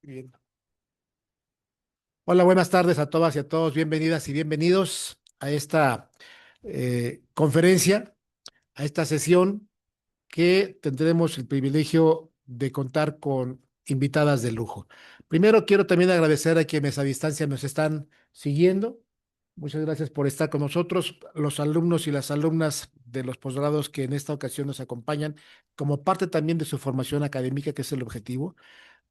Bien. Hola, buenas tardes a todas y a todos. Bienvenidas y bienvenidos a esta conferencia, a esta sesión que tendremos el privilegio de contar con invitadas de lujo. Primero, quiero también agradecer a quienes a distancia nos están siguiendo. Muchas gracias por estar con nosotros, los alumnos y las alumnas de los posgrados que en esta ocasión nos acompañan como parte también de su formación académica, que es el objetivo.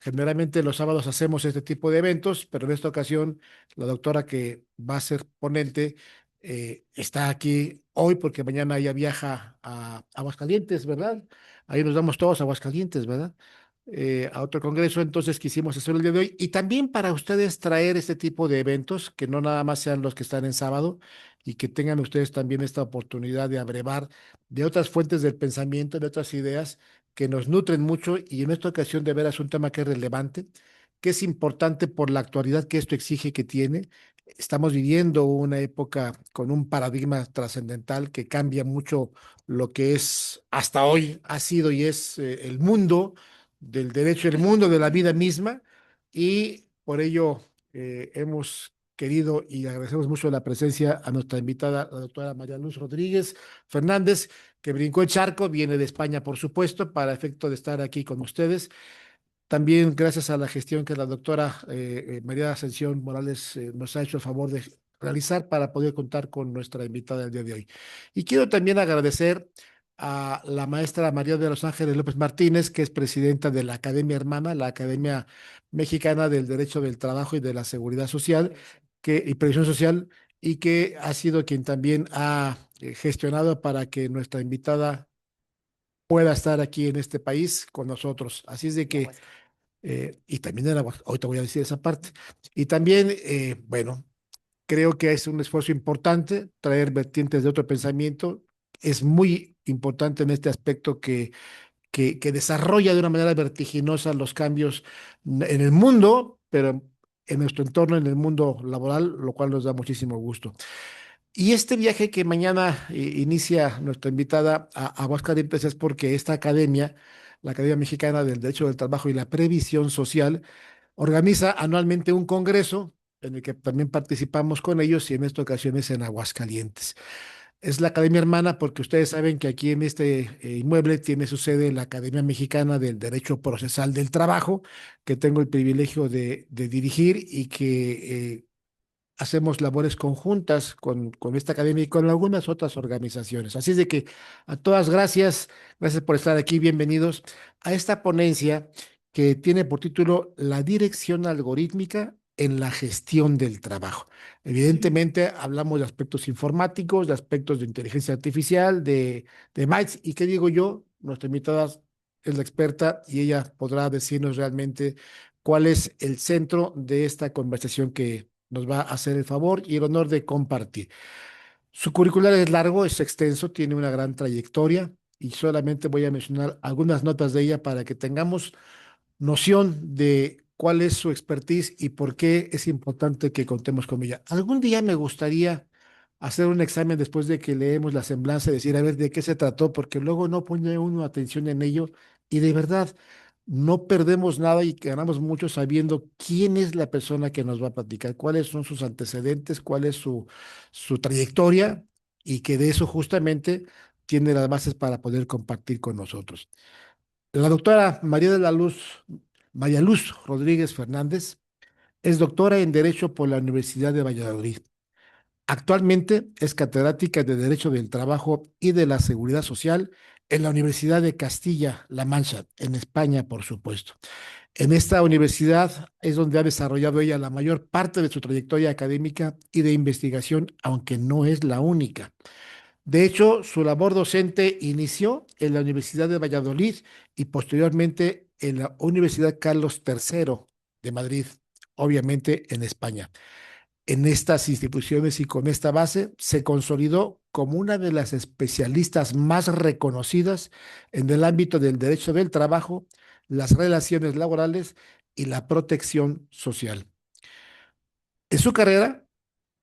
Generalmente los sábados hacemos este tipo de eventos, pero en esta ocasión la doctora que va a ser ponente está aquí hoy porque mañana ella viaja a Aguascalientes, ¿verdad? Ahí nos vamos todos a Aguascalientes, ¿verdad? A otro congreso, entonces quisimos hacerlo el día de hoy. Y también para ustedes traer este tipo de eventos, que no nada más sean los que están en sábado, y que tengan ustedes también esta oportunidad de abrevar de otras fuentes del pensamiento, de otras ideas que nos nutren mucho y en esta ocasión de veras un tema que es relevante, que es importante por la actualidad que esto exige que tiene. Estamos viviendo una época con un paradigma trascendental que cambia mucho lo que es hasta hoy, ha sido y es el mundo del derecho, el mundo de la vida misma y por ello hemos querido y agradecemos mucho la presencia a nuestra invitada, la doctora María Luz Rodríguez Fernández, que brincó el charco, viene de España, por supuesto, para efecto de estar aquí con ustedes. También gracias a la gestión que la doctora María Ascensión Morales nos ha hecho el favor de realizar para poder contar con nuestra invitada el día de hoy. Y quiero también agradecer a la maestra María de los Ángeles López Martínez, que es presidenta de la Academia Hermana, la Academia Mexicana del Derecho del Trabajo y de la Seguridad Social y Previsión Social, y que ha sido quien también ha gestionado para que nuestra invitada pueda estar aquí en este país con nosotros. Así es de que y también era, ahorita voy a decir esa parte. Y también, bueno, creo que es un esfuerzo importante traer vertientes de otro pensamiento. Es muy importante en este aspecto que desarrolla de una manera vertiginosa los cambios en el mundo, pero en nuestro entorno, en el mundo laboral, lo cual nos da muchísimo gusto. Y este viaje que mañana inicia nuestra invitada a Aguascalientes es porque esta academia, la Academia Mexicana del Derecho del Trabajo y la Previsión Social, organiza anualmente un congreso en el que también participamos con ellos y en esta ocasión es en Aguascalientes. Es la Academia Hermana porque ustedes saben que aquí en este inmueble tiene su sede la Academia Mexicana del Derecho Procesal del Trabajo, que tengo el privilegio de dirigir y que hacemos labores conjuntas con esta academia y con algunas otras organizaciones. Así es de que a todas gracias, gracias por estar aquí, bienvenidos a esta ponencia que tiene por título La dirección algorítmica en la gestión del trabajo. Evidentemente hablamos de aspectos informáticos, de aspectos de inteligencia artificial, de bytes, y qué digo yo, nuestra invitada es la experta y ella podrá decirnos realmente cuál es el centro de esta conversación que nos va a hacer el favor y el honor de compartir. Su curricular es largo, es extenso, tiene una gran trayectoria y solamente voy a mencionar algunas notas de ella para que tengamos noción de cuál es su expertise y por qué es importante que contemos con ella. Algún día me gustaría hacer un examen después de que leemos la semblanza y decir, a ver, de qué se trató, porque luego no pone uno atención en ello y de verdad no perdemos nada y ganamos mucho sabiendo quién es la persona que nos va a platicar, cuáles son sus antecedentes, cuál es su trayectoria y que de eso justamente tiene las bases para poder compartir con nosotros. La doctora María Luz Rodríguez Fernández, es doctora en Derecho por la Universidad de Valladolid. Actualmente es catedrática de Derecho del Trabajo y de la Seguridad Social en la Universidad de Castilla-La Mancha, en España, por supuesto. En esta universidad es donde ha desarrollado ella la mayor parte de su trayectoria académica y de investigación, aunque no es la única. De hecho, su labor docente inició en la Universidad de Valladolid y posteriormente en la Universidad Carlos III de Madrid, obviamente en España. En estas instituciones y con esta base se consolidó como una de las especialistas más reconocidas en el ámbito del derecho del trabajo, las relaciones laborales y la protección social. En su carrera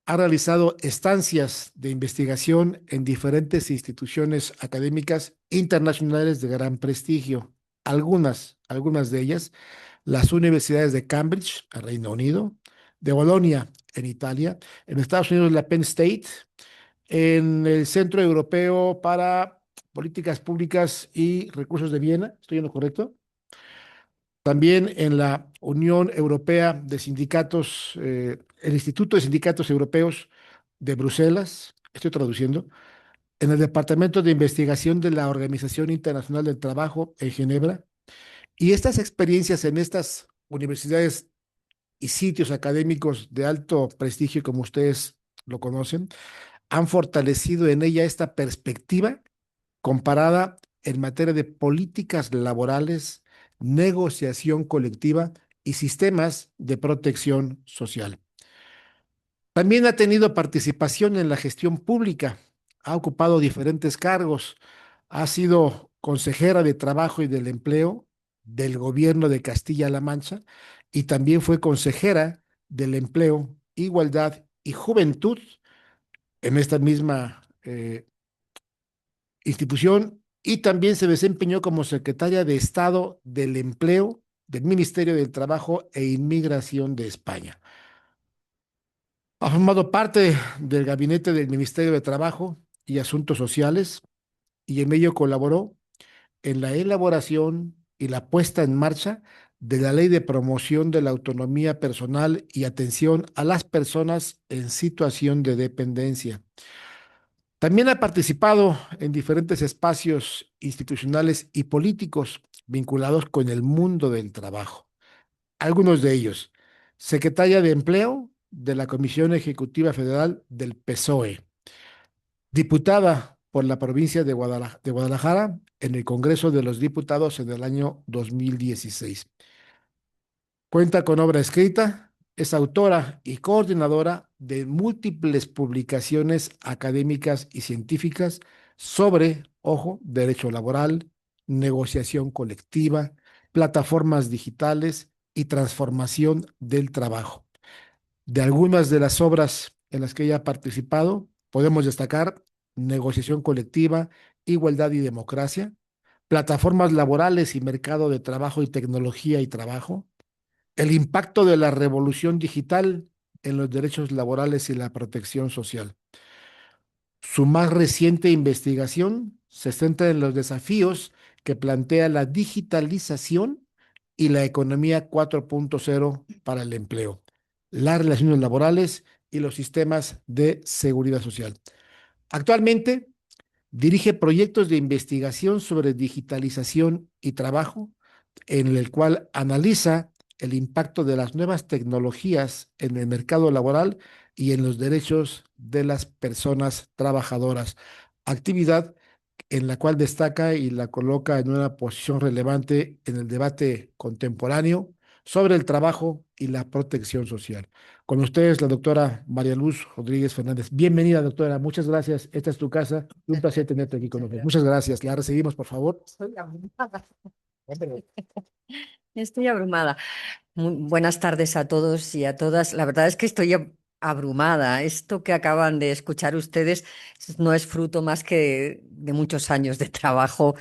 ha realizado estancias de investigación en diferentes instituciones académicas internacionales de gran prestigio. algunas de ellas, las universidades de Cambridge, en Reino Unido, de Bolonia, en Italia, en Estados Unidos la Penn State, en el Centro Europeo para Políticas Públicas y Recursos de Viena, ¿estoy en lo correcto? También en la Unión Europea de Sindicatos, el Instituto de Sindicatos Europeos de Bruselas, estoy traduciendo, en el Departamento de Investigación de la Organización Internacional del Trabajo en Ginebra. Y estas experiencias en estas universidades y sitios académicos de alto prestigio, como ustedes lo conocen, han fortalecido en ella esta perspectiva comparada en materia de políticas laborales, negociación colectiva y sistemas de protección social. También ha tenido participación en la gestión pública, ha ocupado diferentes cargos, ha sido consejera de Trabajo y del Empleo del gobierno de Castilla-La Mancha y también fue consejera del Empleo, Igualdad y Juventud en esta misma institución y también se desempeñó como secretaria de Estado del Empleo del Ministerio del Trabajo e Inmigración de España. Ha formado parte del gabinete del Ministerio de Trabajo y Asuntos Sociales y en ello colaboró en la elaboración y la puesta en marcha de la Ley de Promoción de la Autonomía Personal y Atención a las Personas en Situación de Dependencia. También ha participado en diferentes espacios institucionales y políticos vinculados con el mundo del trabajo. Algunos de ellos, secretaria de Empleo de la Comisión Ejecutiva Federal del PSOE, diputada por la provincia de Guadalajara en el Congreso de los Diputados en el año 2016. Cuenta con obra escrita, es autora y coordinadora de múltiples publicaciones académicas y científicas sobre, ojo, derecho laboral, negociación colectiva, plataformas digitales y transformación del trabajo. De algunas de las obras en las que ella ha participado, podemos destacar negociación colectiva, igualdad y democracia, plataformas laborales y mercado de trabajo y tecnología y trabajo, el impacto de la revolución digital en los derechos laborales y la protección social. Su más reciente investigación se centra en los desafíos que plantea la digitalización y la economía 4.0 para el empleo, las relaciones laborales y los sistemas de seguridad social. Actualmente dirige proyectos de investigación sobre digitalización y trabajo, en el cual analiza el impacto de las nuevas tecnologías en el mercado laboral y en los derechos de las personas trabajadoras, actividad en la cual destaca y la coloca en una posición relevante en el debate contemporáneo sobre el trabajo y la protección social. Con ustedes, la doctora María Luz Rodríguez Fernández. Bienvenida, doctora. Muchas gracias. Esta es tu casa. Un placer tenerte aquí con nosotros. Muchas gracias. La recibimos, por favor. Estoy abrumada. Estoy abrumada. Buenas tardes a todos y a todas. La verdad es que estoy abrumada. Esto que acaban de escuchar ustedes no es fruto más que de muchos años de trabajo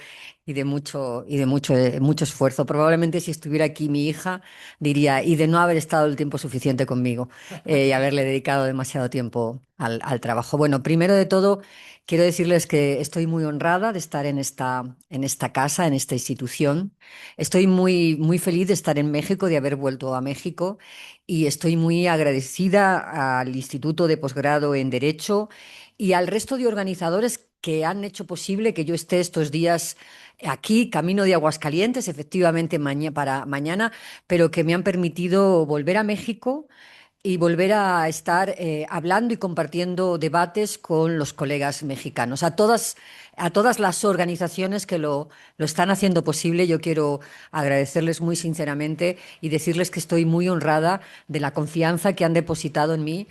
y mucho esfuerzo. Probablemente si estuviera aquí mi hija diría, y de no haber estado el tiempo suficiente conmigo y haberle dedicado demasiado tiempo al trabajo. Bueno, primero de todo, quiero decirles que estoy muy honrada de estar en esta casa, en esta institución. Estoy muy feliz de estar en México, de haber vuelto a México y estoy muy agradecida al Instituto de Posgrado en Derecho y al resto de organizadores que han hecho posible que yo esté estos días aquí, camino de Aguascalientes, efectivamente para mañana, pero que me han permitido volver a México y volver a estar hablando y compartiendo debates con los colegas mexicanos. A todas las organizaciones que lo están haciendo posible, yo quiero agradecerles muy sinceramente y decirles que estoy muy honrada de la confianza que han depositado en mí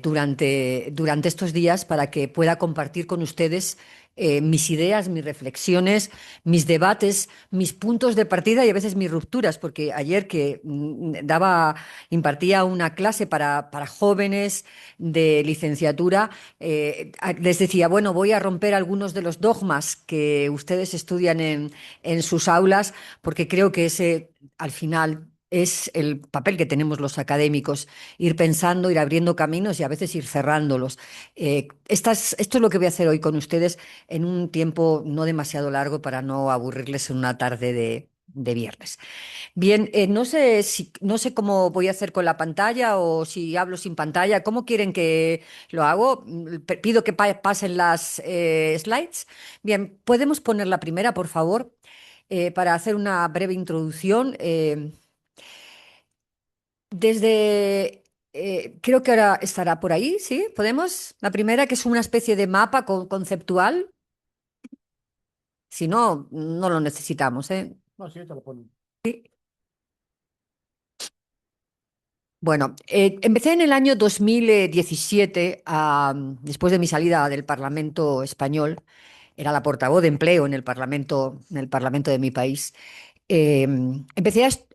durante estos días para que pueda compartir con ustedes mis ideas, mis reflexiones, mis debates, mis puntos de partida y a veces mis rupturas, porque ayer que impartía una clase para jóvenes de licenciatura, les decía, bueno, voy a romper algunos de los dogmas que ustedes estudian en sus aulas, porque creo que ese, al final, es el papel que tenemos los académicos, ir pensando, ir abriendo caminos y a veces ir cerrándolos. Esto es lo que voy a hacer hoy con ustedes en un tiempo no demasiado largo para no aburrirles en una tarde de viernes. Bien, no sé cómo voy a hacer con la pantalla o si hablo sin pantalla. ¿Cómo quieren que lo hago? Pido que pasen las slides. Bien, ¿podemos poner la primera, por favor? Para hacer una breve introducción. Creo que ahora estará por ahí, ¿sí? ¿Podemos? La primera, que es una especie de mapa conceptual. Si no, no lo necesitamos, ¿eh? No, sí, te lo pongo. Bueno, empecé en el año 2017, después de mi salida del Parlamento español, era la portavoz de empleo en el Parlamento de mi país. Eh,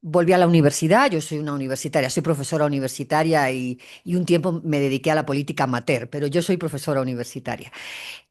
Volví a la universidad, yo soy una universitaria, soy profesora universitaria y un tiempo me dediqué a la política amateur, pero yo soy profesora universitaria.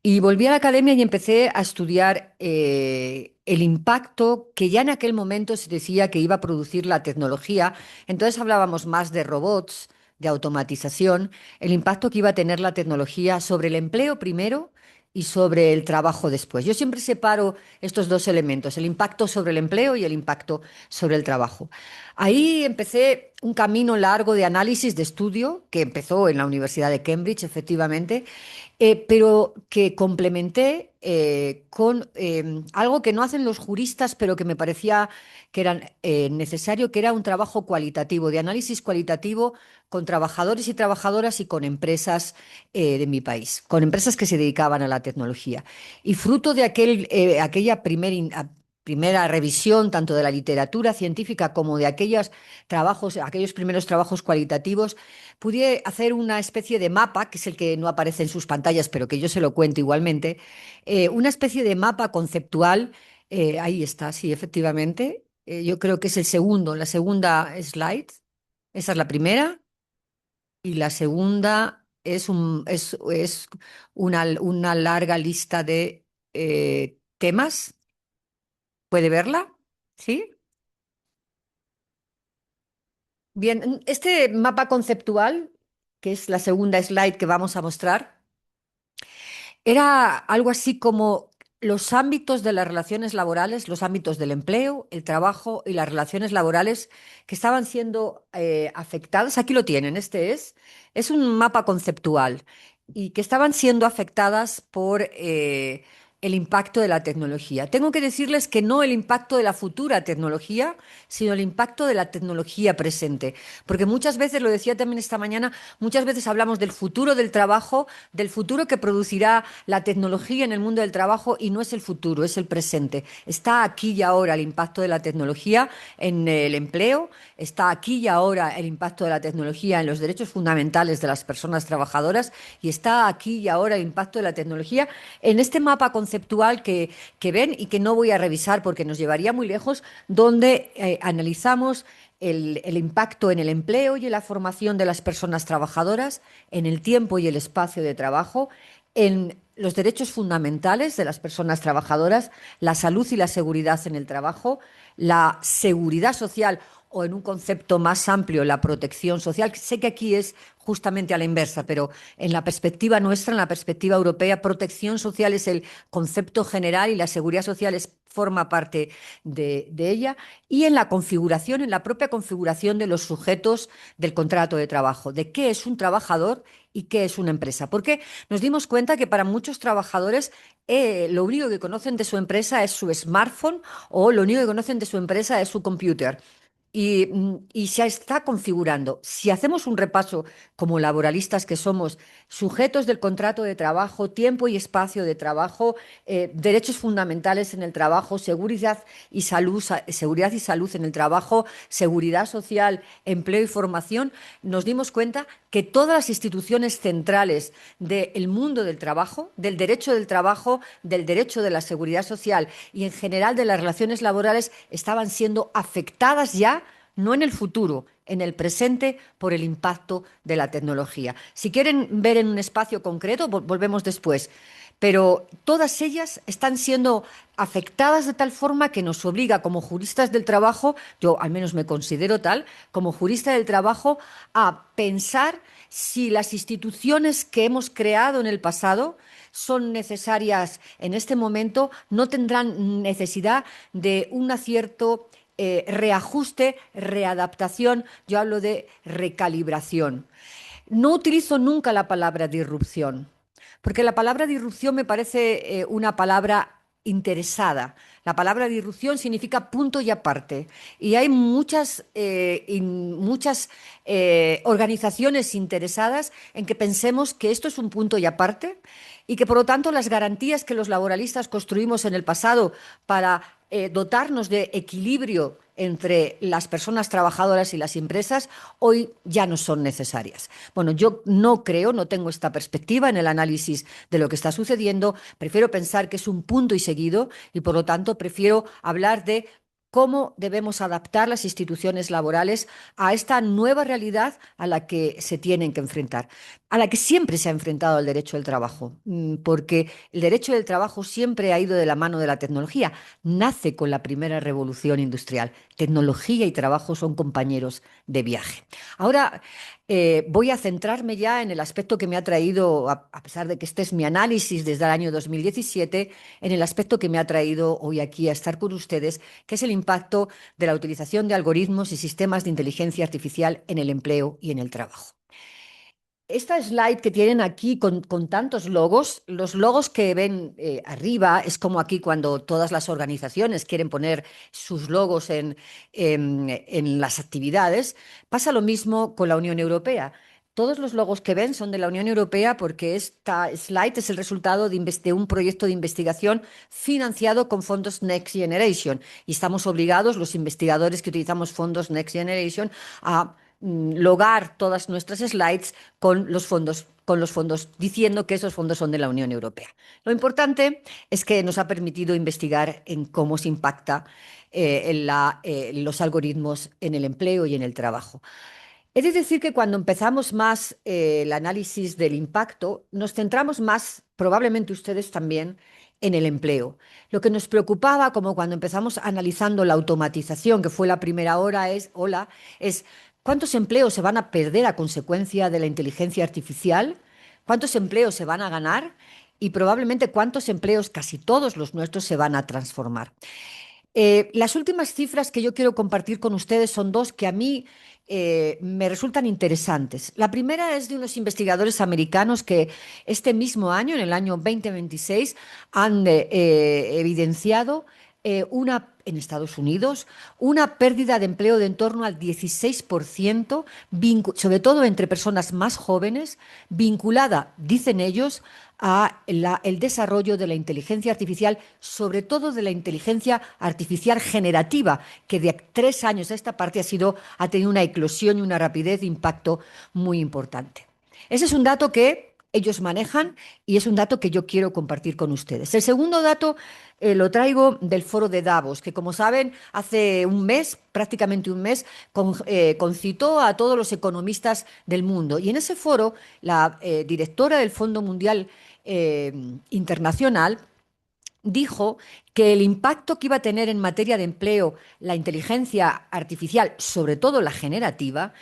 Y volví a la academia y empecé a estudiar el impacto que ya en aquel momento se decía que iba a producir la tecnología. Entonces hablábamos más de robots, de automatización, el impacto que iba a tener la tecnología sobre el empleo primero y sobre el trabajo después. Yo siempre separo estos dos elementos, el impacto sobre el empleo y el impacto sobre el trabajo. Ahí empecé un camino largo de análisis, de estudio, que empezó en la Universidad de Cambridge, efectivamente, pero que complementé con algo que no hacen los juristas, pero que me parecía que era necesario, que era un trabajo cualitativo, de análisis cualitativo con trabajadores y trabajadoras y con empresas de mi país, con empresas que se dedicaban a la tecnología. Y fruto de aquella primera revisión, tanto de la literatura científica como de aquellos primeros trabajos cualitativos, pude hacer una especie de mapa, que es el que no aparece en sus pantallas, pero que yo se lo cuento igualmente, una especie de mapa conceptual. Ahí está, sí, efectivamente. Yo creo que es la segunda slide. Esa es la primera. Y la segunda es una larga lista de temas. ¿Puede verla? ¿Sí? Bien, este mapa conceptual, que es la segunda slide que vamos a mostrar, era algo así como los ámbitos de las relaciones laborales, los ámbitos del empleo, el trabajo y las relaciones laborales que estaban siendo afectadas. Aquí lo tienen, es un mapa conceptual y que estaban siendo afectadas por el impacto de la tecnología. Tengo que decirles que no el impacto de la futura tecnología, sino el impacto de la tecnología presente. Porque muchas veces, lo decía también esta mañana, muchas veces hablamos del futuro del trabajo, del futuro que producirá la tecnología en el mundo del trabajo y no es el futuro, es el presente. Está aquí y ahora el impacto de la tecnología en el empleo, está aquí y ahora el impacto de la tecnología en los derechos fundamentales de las personas trabajadoras y está aquí y ahora el impacto de la tecnología en este mapa conceptual que ven y que no voy a revisar porque nos llevaría muy lejos, donde analizamos el impacto en el empleo y en la formación de las personas trabajadoras, en el tiempo y el espacio de trabajo, en los derechos fundamentales de las personas trabajadoras, la salud y la seguridad en el trabajo, la seguridad social o en un concepto más amplio, la protección social. Sé que aquí es justamente a la inversa, pero en la perspectiva nuestra, en la perspectiva europea, protección social es el concepto general y la seguridad social forma parte de ella, y en la configuración, en la propia configuración de los sujetos del contrato de trabajo, de qué es un trabajador y qué es una empresa. Porque nos dimos cuenta que para muchos trabajadores lo único que conocen de su empresa es su smartphone o lo único que conocen de su empresa es su computer. y se está configurando. Si hacemos un repaso como laboralistas que somos, sujetos del contrato de trabajo, tiempo y espacio de trabajo, derechos fundamentales en el trabajo, seguridad y salud en el trabajo, seguridad social, empleo y formación, nos dimos cuenta que todas las instituciones centrales del mundo del trabajo, del derecho del trabajo, del derecho de la seguridad social y en general de las relaciones laborales estaban siendo afectadas ya, no en el futuro, en el presente, por el impacto de la tecnología. Si quieren ver en un espacio concreto, volvemos después. Pero todas ellas están siendo afectadas de tal forma que nos obliga como juristas del trabajo, yo al menos me considero tal, como jurista del trabajo, a pensar si las instituciones que hemos creado en el pasado son necesarias en este momento, no tendrán necesidad de un cierto reajuste, readaptación, yo hablo de recalibración. No utilizo nunca la palabra disrupción, porque la palabra disrupción me parece una palabra interesada. La palabra disrupción significa punto y aparte. Y hay muchas organizaciones interesadas en que pensemos que esto es un punto y aparte y que por lo tanto las garantías que los laboralistas construimos en el pasado para dotarnos de equilibrio entre las personas trabajadoras y las empresas hoy ya no son necesarias. Bueno, yo no creo, no tengo esta perspectiva en el análisis de lo que está sucediendo, prefiero pensar que es un punto y seguido y por lo tanto prefiero hablar de cómo debemos adaptar las instituciones laborales a esta nueva realidad a la que se tienen que enfrentar, a la que siempre se ha enfrentado el derecho del trabajo, porque el derecho del trabajo siempre ha ido de la mano de la tecnología, nace con la primera revolución industrial. Tecnología y trabajo son compañeros de viaje. Ahora voy a centrarme ya en el aspecto que me ha traído, a pesar de que este es mi análisis desde el año 2017, en el aspecto que me ha traído hoy aquí a estar con ustedes, que es el impacto de la utilización de algoritmos y sistemas de inteligencia artificial en el empleo y en el trabajo. Esta slide que tienen aquí con tantos logos, los logos que ven arriba, es como aquí cuando todas las organizaciones quieren poner sus logos en las actividades, pasa lo mismo con la Unión Europea. Todos los logos que ven son de la Unión Europea porque esta slide es el resultado de un proyecto de investigación financiado con fondos Next Generation y estamos obligados, los investigadores que utilizamos fondos Next Generation, a logar todas nuestras slides con los fondos, diciendo que esos fondos son de la Unión Europea. Lo importante es que nos ha permitido investigar en cómo se impacta los algoritmos en el empleo y en el trabajo. He de decir que cuando empezamos más el análisis del impacto, nos centramos más, probablemente ustedes también, en el empleo. Lo que nos preocupaba, como cuando empezamos analizando la automatización, que fue la primera ola, es cuántos empleos se van a perder a consecuencia de la inteligencia artificial, cuántos empleos se van a ganar y probablemente cuántos empleos, casi todos los nuestros, se van a transformar. Las últimas cifras que yo quiero compartir con ustedes son dos que a mí me resultan interesantes. La primera es de unos investigadores americanos que este mismo año, en el año 2026, han evidenciado en Estados Unidos una pérdida de empleo de en torno al 16%, sobre todo entre personas más jóvenes, vinculada, dicen ellos, el desarrollo de la inteligencia artificial, sobre todo de la inteligencia artificial generativa, que de 3 años a esta parte ha tenido una eclosión y una rapidez de impacto muy importante. Ese es un dato que ellos manejan y es un dato que yo quiero compartir con ustedes. El segundo dato lo traigo del foro de Davos, que como saben, hace un mes, prácticamente un mes, concitó a todos los economistas del mundo. Y en ese foro, la directora del Fondo Mundial Internacional dijo que el impacto que iba a tener en materia de empleo la inteligencia artificial, sobre todo la generativa,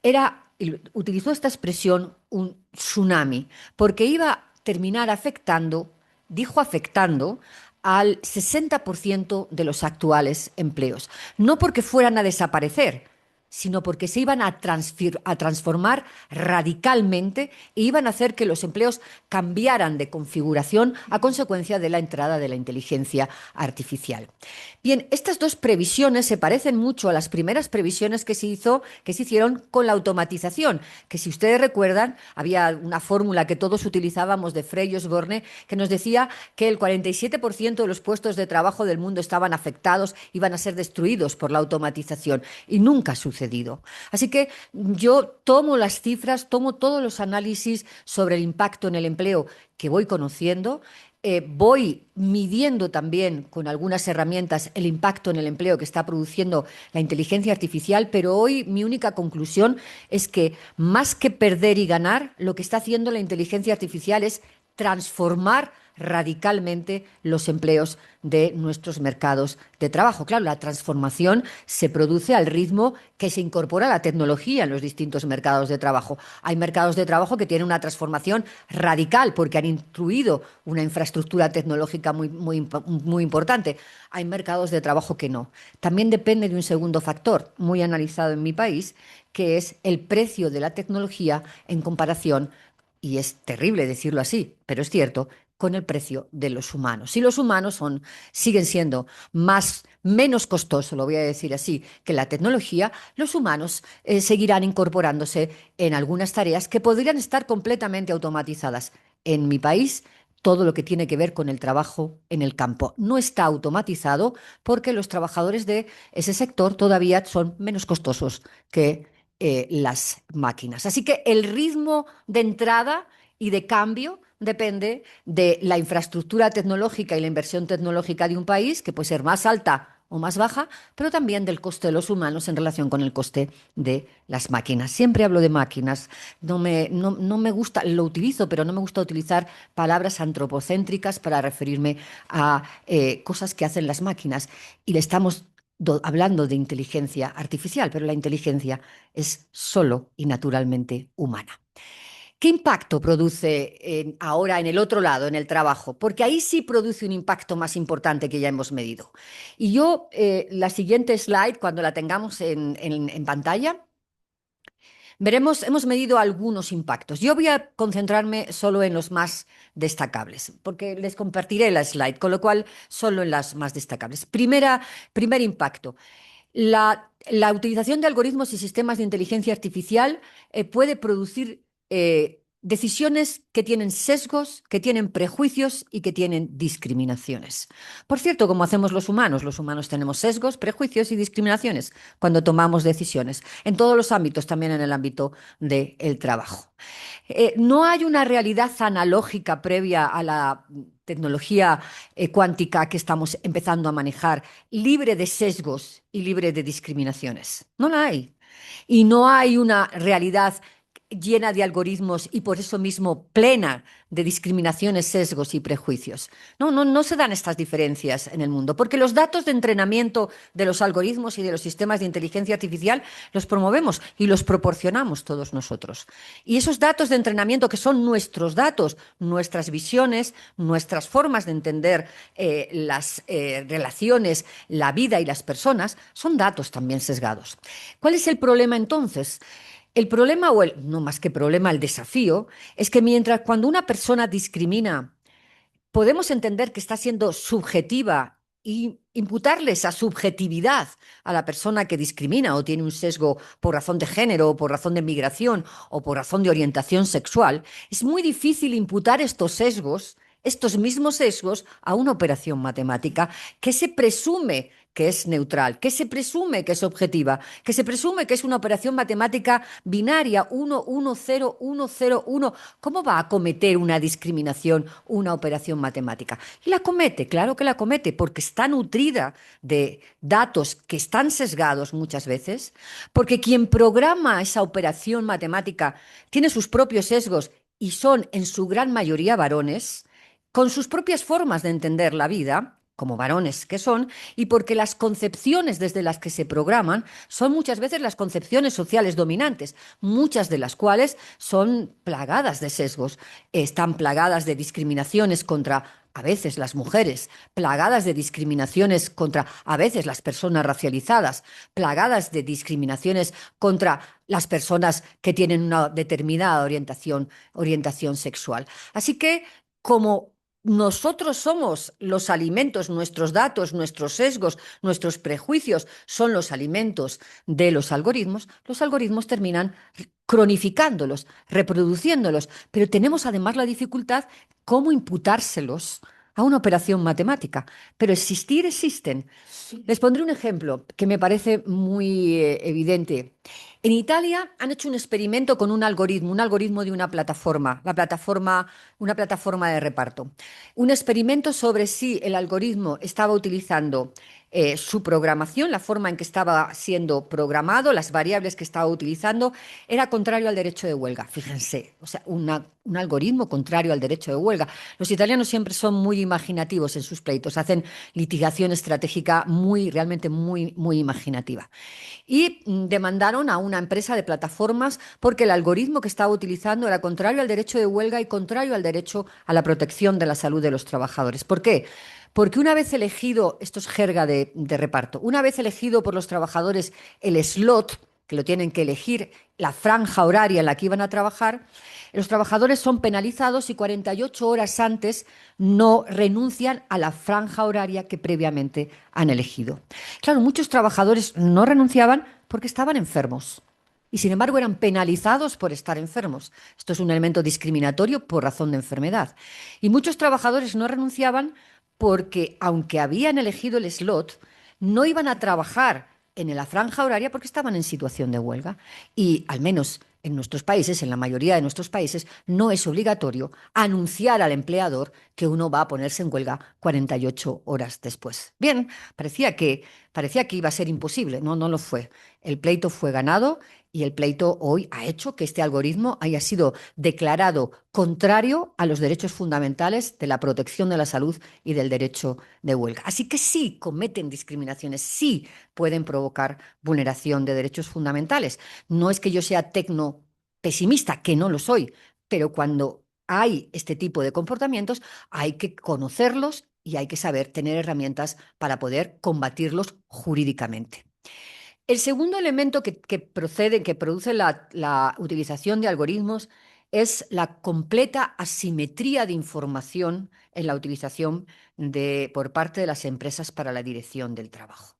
era, utilizó esta expresión, un tsunami, porque iba a terminar afectando, dijo afectando, al 60% de los actuales empleos. No porque fueran a desaparecer, sino porque se iban a transformar radicalmente e iban a hacer que los empleos cambiaran de configuración a consecuencia de la entrada de la inteligencia artificial. Bien, estas dos previsiones se parecen mucho a las primeras previsiones que se hicieron con la automatización, que si ustedes recuerdan, había una fórmula que todos utilizábamos de Frey y Osborne que nos decía que el 47% de los puestos de trabajo del mundo estaban afectados, iban a ser destruidos por la automatización, y nunca ha sucedido. Así que yo tomo las cifras, tomo todos los análisis sobre el impacto en el empleo que voy conociendo. Voy midiendo también con algunas herramientas el impacto en el empleo que está produciendo la inteligencia artificial, pero hoy mi única conclusión es que más que perder y ganar, lo que está haciendo la inteligencia artificial es transformar radicalmente los empleos de nuestros mercados de trabajo. Claro, la transformación se produce al ritmo que se incorpora la tecnología en los distintos mercados de trabajo. Hay mercados de trabajo que tienen una transformación radical porque han incluido una infraestructura tecnológica muy importante. Hay mercados de trabajo que no. También depende de un segundo factor muy analizado en mi país, que es el precio de la tecnología en comparación, y es terrible decirlo así, pero es cierto, con el precio de los humanos. Si los humanos siguen siendo menos costosos, lo voy a decir así, que la tecnología, los humanos seguirán incorporándose en algunas tareas que podrían estar completamente automatizadas. En mi país, todo lo que tiene que ver con el trabajo en el campo no está automatizado porque los trabajadores de ese sector todavía son menos costosos que las máquinas. Así que el ritmo de entrada y de cambio depende de la infraestructura tecnológica y la inversión tecnológica de un país, que puede ser más alta o más baja, pero también del coste de los humanos en relación con el coste de las máquinas. Siempre hablo de máquinas, no me gusta, lo utilizo, pero no me gusta utilizar palabras antropocéntricas para referirme a cosas que hacen las máquinas. Y le estamos hablando de inteligencia artificial, pero la inteligencia es solo y naturalmente humana. ¿Qué impacto produce ahora en el otro lado, en el trabajo? Porque ahí sí produce un impacto más importante que ya hemos medido. Y yo, la siguiente slide, cuando la tengamos en pantalla, veremos, hemos medido algunos impactos. Yo voy a concentrarme solo en los más destacables, porque les compartiré la slide, con lo cual solo en las más destacables. Primer impacto. La utilización de algoritmos y sistemas de inteligencia artificial puede producir decisiones que tienen sesgos, que tienen prejuicios y que tienen discriminaciones. Por cierto, como hacemos los humanos tenemos sesgos, prejuicios y discriminaciones cuando tomamos decisiones, en todos los ámbitos, también en el ámbito del trabajo. No hay una realidad analógica previa a la tecnología cuántica que estamos empezando a manejar, libre de sesgos y libre de discriminaciones. No la hay. Y no hay una realidad llena de algoritmos y por eso mismo plena de discriminaciones, sesgos y prejuicios. No se dan estas diferencias en el mundo, porque los datos de entrenamiento de los algoritmos y de los sistemas de inteligencia artificial los promovemos y los proporcionamos todos nosotros. Y esos datos de entrenamiento, que son nuestros datos, nuestras visiones, nuestras formas de entender las relaciones, la vida y las personas, son datos también sesgados. ¿Cuál es el problema entonces? El problema, no más que problema, el desafío, es que mientras cuando una persona discrimina, podemos entender que está siendo subjetiva y imputarle esa subjetividad a la persona que discrimina o tiene un sesgo por razón de género o por razón de migración o por razón de orientación sexual, es muy difícil imputar estos mismos sesgos a una operación matemática que se presume que es neutral, que se presume que es objetiva, que se presume que es una operación matemática binaria 1, 1, 0, 1, 0, 1. ¿Cómo va a cometer una discriminación una operación matemática? Y la comete, claro que la comete, porque está nutrida de datos que están sesgados muchas veces, porque quien programa esa operación matemática tiene sus propios sesgos y son en su gran mayoría varones, con sus propias formas de entender la vida, como varones que son, y porque las concepciones desde las que se programan son muchas veces las concepciones sociales dominantes, muchas de las cuales son plagadas de sesgos, están plagadas de discriminaciones contra a veces las mujeres, plagadas de discriminaciones contra, a veces las personas racializadas, plagadas de discriminaciones contra las personas que tienen una determinada orientación sexual. Así que, como nosotros somos los alimentos, nuestros datos, nuestros sesgos, nuestros prejuicios son los alimentos de los algoritmos terminan cronificándolos, reproduciéndolos, pero tenemos además la dificultad cómo imputárselos a una operación matemática. Pero existir existen. Les pondré un ejemplo que me parece muy evidente. En Italia han hecho un experimento con un algoritmo de una plataforma, una plataforma de reparto. Un experimento sobre si el algoritmo estaba utilizando su programación, la forma en que estaba siendo programado, las variables que estaba utilizando, era contrario al derecho de huelga. Fíjense, o sea, un algoritmo contrario al derecho de huelga. Los italianos siempre son muy imaginativos en sus pleitos, hacen litigación estratégica realmente muy imaginativa. Y demandaron a una empresa de plataformas porque el algoritmo que estaba utilizando era contrario al derecho de huelga y contrario al derecho a la protección de la salud de los trabajadores. ¿Por qué? Porque una vez elegido, esto es jerga de reparto, una vez elegido por los trabajadores el slot, que lo tienen que elegir, la franja horaria en la que iban a trabajar, los trabajadores son penalizados y 48 horas antes no renuncian a la franja horaria que previamente han elegido. Claro, muchos trabajadores no renunciaban porque estaban enfermos y sin embargo eran penalizados por estar enfermos. Esto es un elemento discriminatorio por razón de enfermedad. Y muchos trabajadores no renunciaban porque, aunque habían elegido el slot, no iban a trabajar en la franja horaria porque estaban en situación de huelga. Y al menos en nuestros países, en la mayoría de nuestros países, no es obligatorio anunciar al empleador que uno va a ponerse en huelga 48 horas después. Bien, parecía que iba a ser imposible. No, no lo fue. El pleito fue ganado y el pleito hoy ha hecho que este algoritmo haya sido declarado contrario a los derechos fundamentales de la protección de la salud y del derecho de huelga. Así que sí cometen discriminaciones, sí pueden provocar vulneración de derechos fundamentales. No es que yo sea tecno pesimista, que no lo soy, pero cuando hay este tipo de comportamientos hay que conocerlos y hay que saber tener herramientas para poder combatirlos jurídicamente. El segundo elemento que produce la utilización de algoritmos es la completa asimetría de información en la utilización por parte de las empresas para la dirección del trabajo.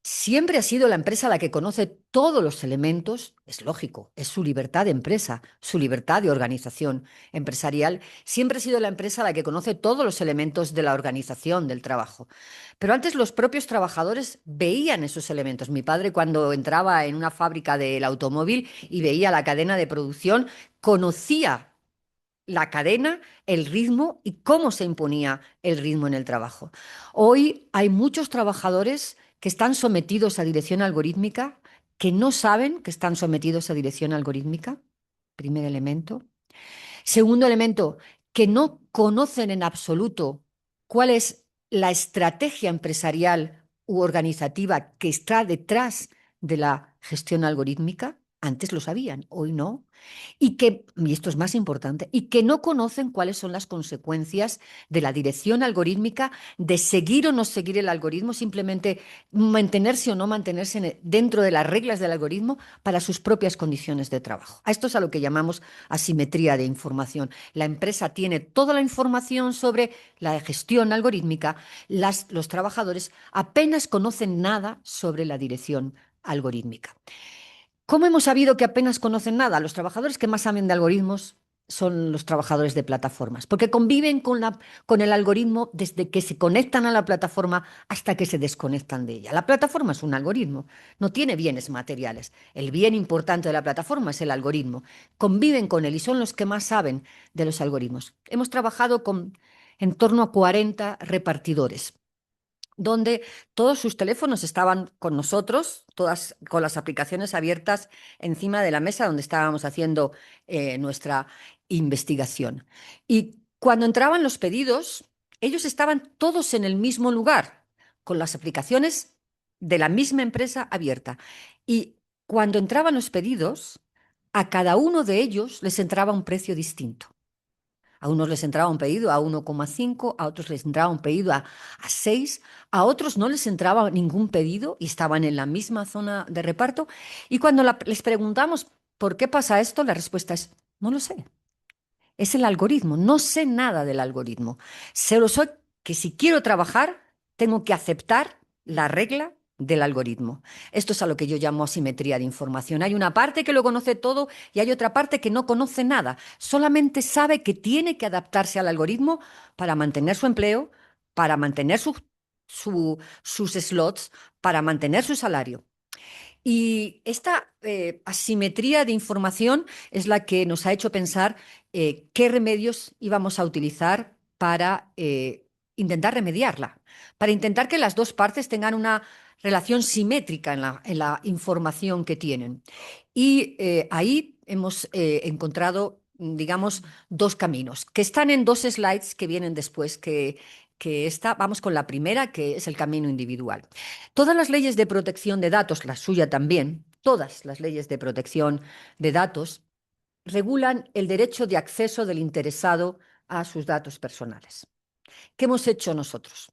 Siempre ha sido la empresa la que conoce todos los elementos, es lógico, es su libertad de empresa, su libertad de organización empresarial. Siempre ha sido la empresa la que conoce todos los elementos de la organización del trabajo. Pero antes los propios trabajadores veían esos elementos. Mi padre, cuando entraba en una fábrica del automóvil y veía la cadena de producción, conocía la cadena, el ritmo y cómo se imponía el ritmo en el trabajo. Hoy hay muchos trabajadores que están sometidos a dirección algorítmica, que no saben que están sometidos a dirección algorítmica, primer elemento. Segundo elemento, que no conocen en absoluto cuál es la estrategia empresarial u organizativa que está detrás de la gestión algorítmica. Antes lo sabían, hoy no. Y esto es más importante, y que no conocen cuáles son las consecuencias de la dirección algorítmica, de seguir o no seguir el algoritmo, simplemente mantenerse o no mantenerse dentro de las reglas del algoritmo para sus propias condiciones de trabajo. A esto es a lo que llamamos asimetría de información. La empresa tiene toda la información sobre la gestión algorítmica, los trabajadores apenas conocen nada sobre la dirección algorítmica. ¿Cómo hemos sabido que apenas conocen nada? Los trabajadores que más saben de algoritmos son los trabajadores de plataformas, porque conviven con el algoritmo desde que se conectan a la plataforma hasta que se desconectan de ella. La plataforma es un algoritmo, no tiene bienes materiales. El bien importante de la plataforma es el algoritmo. Conviven con él y son los que más saben de los algoritmos. Hemos trabajado con en torno a 40 repartidores donde todos sus teléfonos estaban con nosotros, todas con las aplicaciones abiertas encima de la mesa donde estábamos haciendo nuestra investigación. Y cuando entraban los pedidos, ellos estaban todos en el mismo lugar, con las aplicaciones de la misma empresa abierta. Y cuando entraban los pedidos, a cada uno de ellos les entraba un precio distinto. A unos les entraba un pedido a 1,5, a otros les entraba un pedido a 6, a otros no les entraba ningún pedido y estaban en la misma zona de reparto. Y cuando les preguntamos por qué pasa esto, la respuesta es, no lo sé. Es el algoritmo. No sé nada del algoritmo. Solo sé que si quiero trabajar, tengo que aceptar la regla del algoritmo. Esto es a lo que yo llamo asimetría de información. Hay una parte que lo conoce todo y hay otra parte que no conoce nada. Solamente sabe que tiene que adaptarse al algoritmo para mantener su empleo, para mantener sus slots, para mantener su salario. Y esta asimetría de información es la que nos ha hecho pensar qué remedios íbamos a utilizar para intentar remediarla, para intentar que las dos partes tengan una relación simétrica en la información que tienen. Y ahí hemos encontrado, digamos, dos caminos, que están en dos slides que vienen después, que esta, vamos con la primera, que es el camino individual. Todas las leyes de protección de datos, la suya también, todas las leyes de protección de datos, regulan el derecho de acceso del interesado a sus datos personales. ¿Qué hemos hecho nosotros?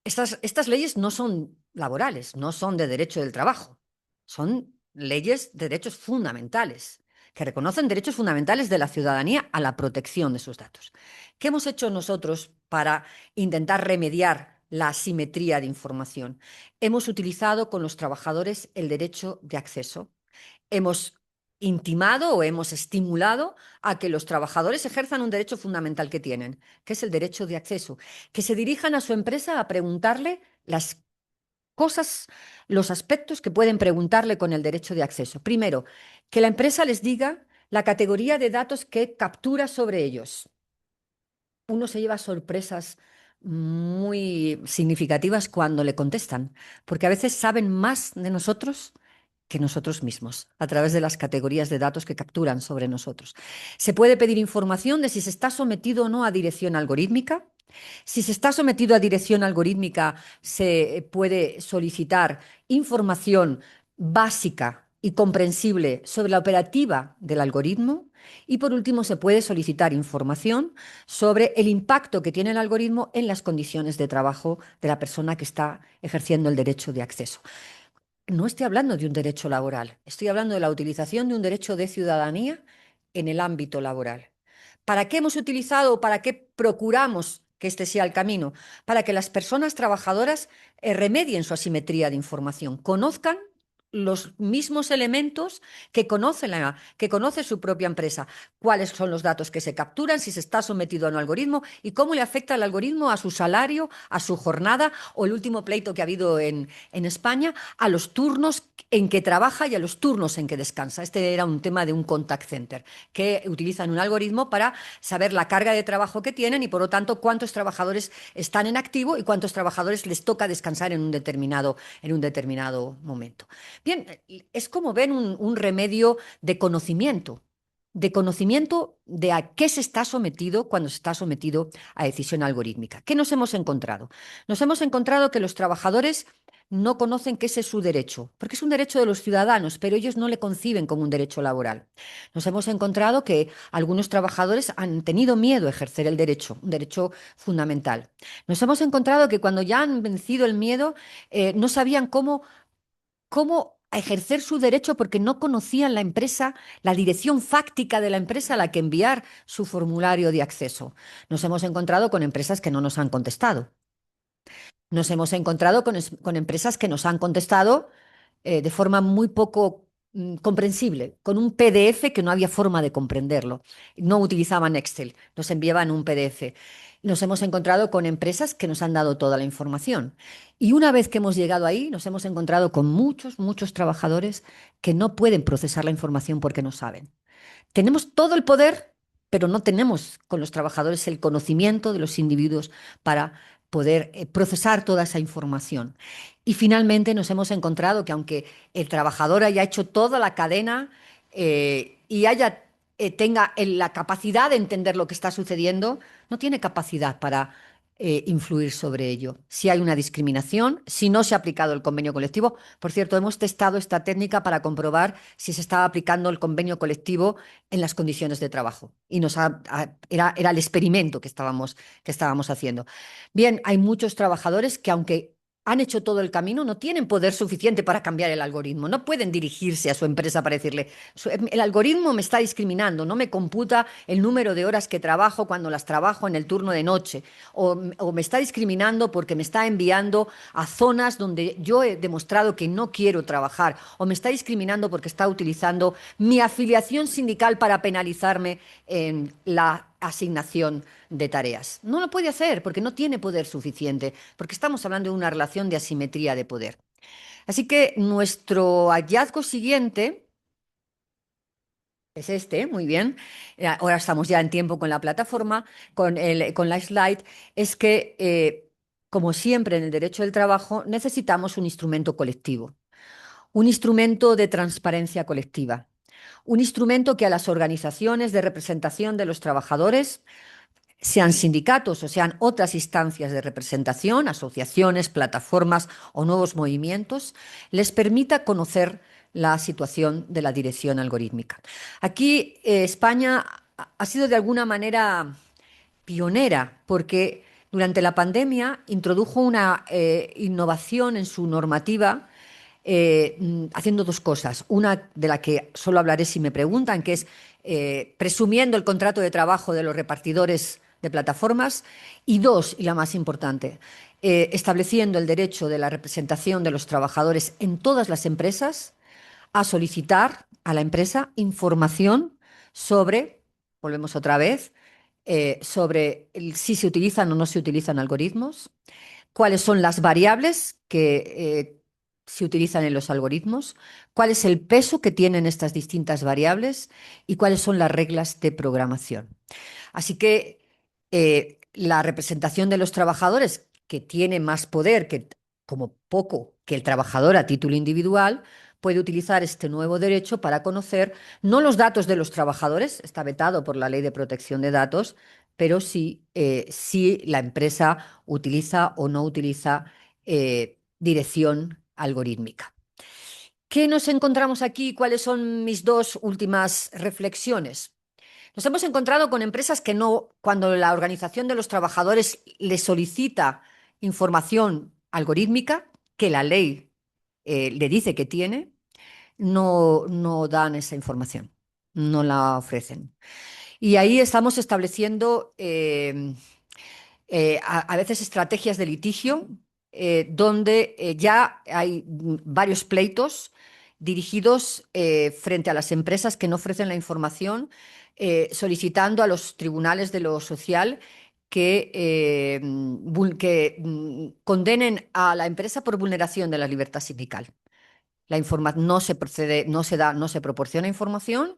Estas leyes no son laborales, no son de derecho del trabajo, son leyes de derechos fundamentales, que reconocen derechos fundamentales de la ciudadanía a la protección de sus datos. ¿Qué hemos hecho nosotros para intentar remediar la asimetría de información? Hemos utilizado con los trabajadores el derecho de acceso. Hemos intimado o hemos estimulado a que los trabajadores ejerzan un derecho fundamental que tienen, que es el derecho de acceso, que se dirijan a su empresa a preguntarle las cosas, los aspectos que pueden preguntarle con el derecho de acceso. Primero, que la empresa les diga la categoría de datos que captura sobre ellos. Uno se lleva sorpresas muy significativas cuando le contestan, porque a veces saben más de nosotros que nosotros mismos, a través de las categorías de datos que capturan sobre nosotros. Se puede pedir información de si se está sometido o no a dirección algorítmica. Si se está sometido a dirección algorítmica, se puede solicitar información básica y comprensible sobre la operativa del algoritmo. Y por último, se puede solicitar información sobre el impacto que tiene el algoritmo en las condiciones de trabajo de la persona que está ejerciendo el derecho de acceso. No estoy hablando de un derecho laboral, estoy hablando de la utilización de un derecho de ciudadanía en el ámbito laboral. ¿Para qué hemos utilizado o para qué procuramos que este sea el camino? Para que las personas trabajadoras remedien su asimetría de información, conozcan los mismos elementos que conoce su propia empresa, cuáles son los datos que se capturan, si se está sometido a un algoritmo y cómo le afecta el algoritmo a su salario, a su jornada o el último pleito que ha habido en España, a los turnos en que trabaja y a los turnos en que descansa. Este era un tema de un contact center, que utilizan un algoritmo para saber la carga de trabajo que tienen y, por lo tanto, cuántos trabajadores están en activo y cuántos trabajadores les toca descansar en un determinado momento. Bien, es como ven un remedio de conocimiento de a qué se está sometido cuando se está sometido a decisión algorítmica. ¿Qué nos hemos encontrado? Nos hemos encontrado que los trabajadores no conocen que ese es su derecho, porque es un derecho de los ciudadanos, pero ellos no le conciben como un derecho laboral. Nos hemos encontrado que algunos trabajadores han tenido miedo a ejercer el derecho, un derecho fundamental. Nos hemos encontrado que cuando ya han vencido el miedo, no sabían cómo ejercer su derecho porque no conocían la empresa, la dirección fáctica de la empresa a la que enviar su formulario de acceso. Nos hemos encontrado con empresas que no nos han contestado. Nos hemos encontrado con empresas que nos han contestado de forma muy poco comprensible, con un PDF que no había forma de comprenderlo. No utilizaban Excel, nos enviaban un PDF. Nos hemos encontrado con empresas que nos han dado toda la información. Y una vez que hemos llegado ahí, nos hemos encontrado con muchos trabajadores que no pueden procesar la información porque no saben. Tenemos todo el poder, pero no tenemos con los trabajadores el conocimiento de los individuos para poder procesar toda esa información. Y finalmente nos hemos encontrado que aunque el trabajador haya hecho toda la cadena y tenga la capacidad de entender lo que está sucediendo, no tiene capacidad para influir sobre ello. Si hay una discriminación, si no se ha aplicado el convenio colectivo. Por cierto, hemos testado esta técnica para comprobar si se estaba aplicando el convenio colectivo en las condiciones de trabajo. Y era el experimento que estábamos haciendo. Bien, hay muchos trabajadores que, aunque han hecho todo el camino, no tienen poder suficiente para cambiar el algoritmo. No pueden dirigirse a su empresa para decirle: El algoritmo me está discriminando, no me computa el número de horas que trabajo cuando las trabajo en el turno de noche, o me está discriminando porque me está enviando a zonas donde yo he demostrado que no quiero trabajar, o me está discriminando porque está utilizando mi afiliación sindical para penalizarme en la asignación de tareas. No lo puede hacer porque no tiene poder suficiente, porque estamos hablando de una relación de asimetría de poder. Así que nuestro hallazgo siguiente es este, muy bien. Ahora estamos ya en tiempo con la plataforma, con la slide. Es que, como siempre en el derecho del trabajo, necesitamos un instrumento colectivo, un instrumento de transparencia colectiva, un instrumento que a las organizaciones de representación de los trabajadores, sean sindicatos o sean otras instancias de representación, asociaciones, plataformas o nuevos movimientos, les permita conocer la situación de la dirección algorítmica. Aquí España ha sido de alguna manera pionera porque durante la pandemia introdujo una innovación en su normativa, haciendo dos cosas. Una de la que solo hablaré si me preguntan, que es presumiendo el contrato de trabajo de los repartidores de plataformas. Y dos, y la más importante, estableciendo el derecho de la representación de los trabajadores en todas las empresas a solicitar a la empresa información sobre, volvemos otra vez, sobre si se utilizan o no se utilizan algoritmos, cuáles son las variables que se utilizan en los algoritmos, cuál es el peso que tienen estas distintas variables y cuáles son las reglas de programación. Así que la representación de los trabajadores, que tiene más poder que, como poco, que el trabajador a título individual, puede utilizar este nuevo derecho para conocer no los datos de los trabajadores, está vetado por la Ley de Protección de Datos, pero sí si la empresa utiliza o no utiliza dirección algorítmica. ¿Qué nos encontramos aquí? ¿Cuáles son mis dos últimas reflexiones? Nos hemos encontrado con empresas que no, cuando la organización de los trabajadores les solicita información algorítmica, que la ley le dice que tiene, no dan esa información, no la ofrecen. Y ahí estamos estableciendo a veces estrategias de litigio, donde ya hay varios pleitos dirigidos frente a las empresas que no ofrecen la información, solicitando a los tribunales de lo social que condenen a la empresa por vulneración de la libertad sindical. No se procede, no se da, no se proporciona información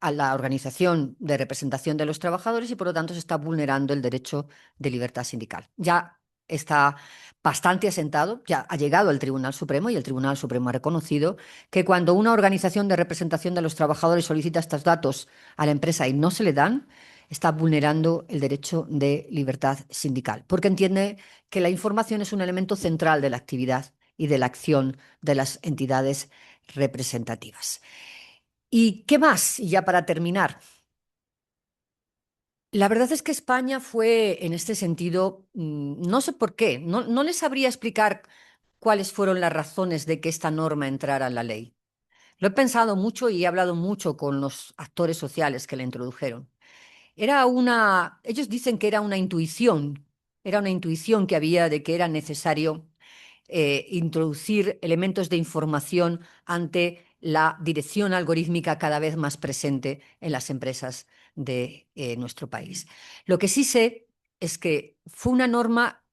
a la organización de representación de los trabajadores y por lo tanto se está vulnerando el derecho de libertad sindical. Ya está bastante asentado, ya ha llegado al Tribunal Supremo y el Tribunal Supremo ha reconocido que cuando una organización de representación de los trabajadores solicita estos datos a la empresa y no se le dan, está vulnerando el derecho de libertad sindical, porque entiende que la información es un elemento central de la actividad y de la acción de las entidades representativas. ¿Y qué más? Y ya para terminar, la verdad es que España fue en este sentido, no sé por qué, no les sabría explicar cuáles fueron las razones de que esta norma entrara en la ley. Lo he pensado mucho y he hablado mucho con los actores sociales que la introdujeron. Ellos dicen que era una intuición que había de que era necesario introducir elementos de información ante la dirección algorítmica cada vez más presente en las empresas de nuestro país. Lo que sí sé es que fue una norma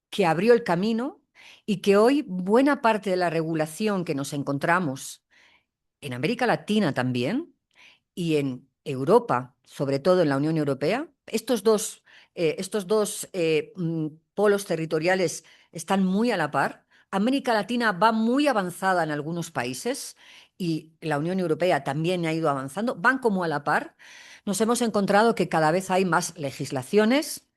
que abrió el camino y que hoy buena parte de la regulación que nos encontramos en América Latina también y en Europa, sobre todo en la Unión Europea, estos dos polos territoriales están muy a la par. América Latina va muy avanzada en algunos países y la Unión Europea también ha ido avanzando, van como a la par. Nos hemos encontrado que cada vez hay más legislaciones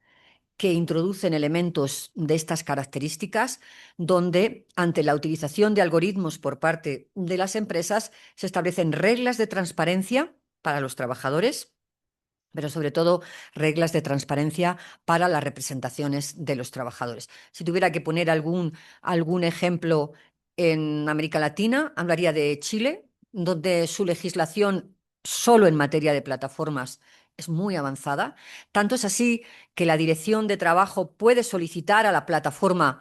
que introducen elementos de estas características, donde ante la utilización de algoritmos por parte de las empresas se establecen reglas de transparencia para los trabajadores, pero sobre todo reglas de transparencia para las representaciones de los trabajadores. Si tuviera que poner algún ejemplo en América Latina, hablaría de Chile, donde su legislación solo en materia de plataformas es muy avanzada. Tanto es así que la Dirección de Trabajo puede solicitar a la plataforma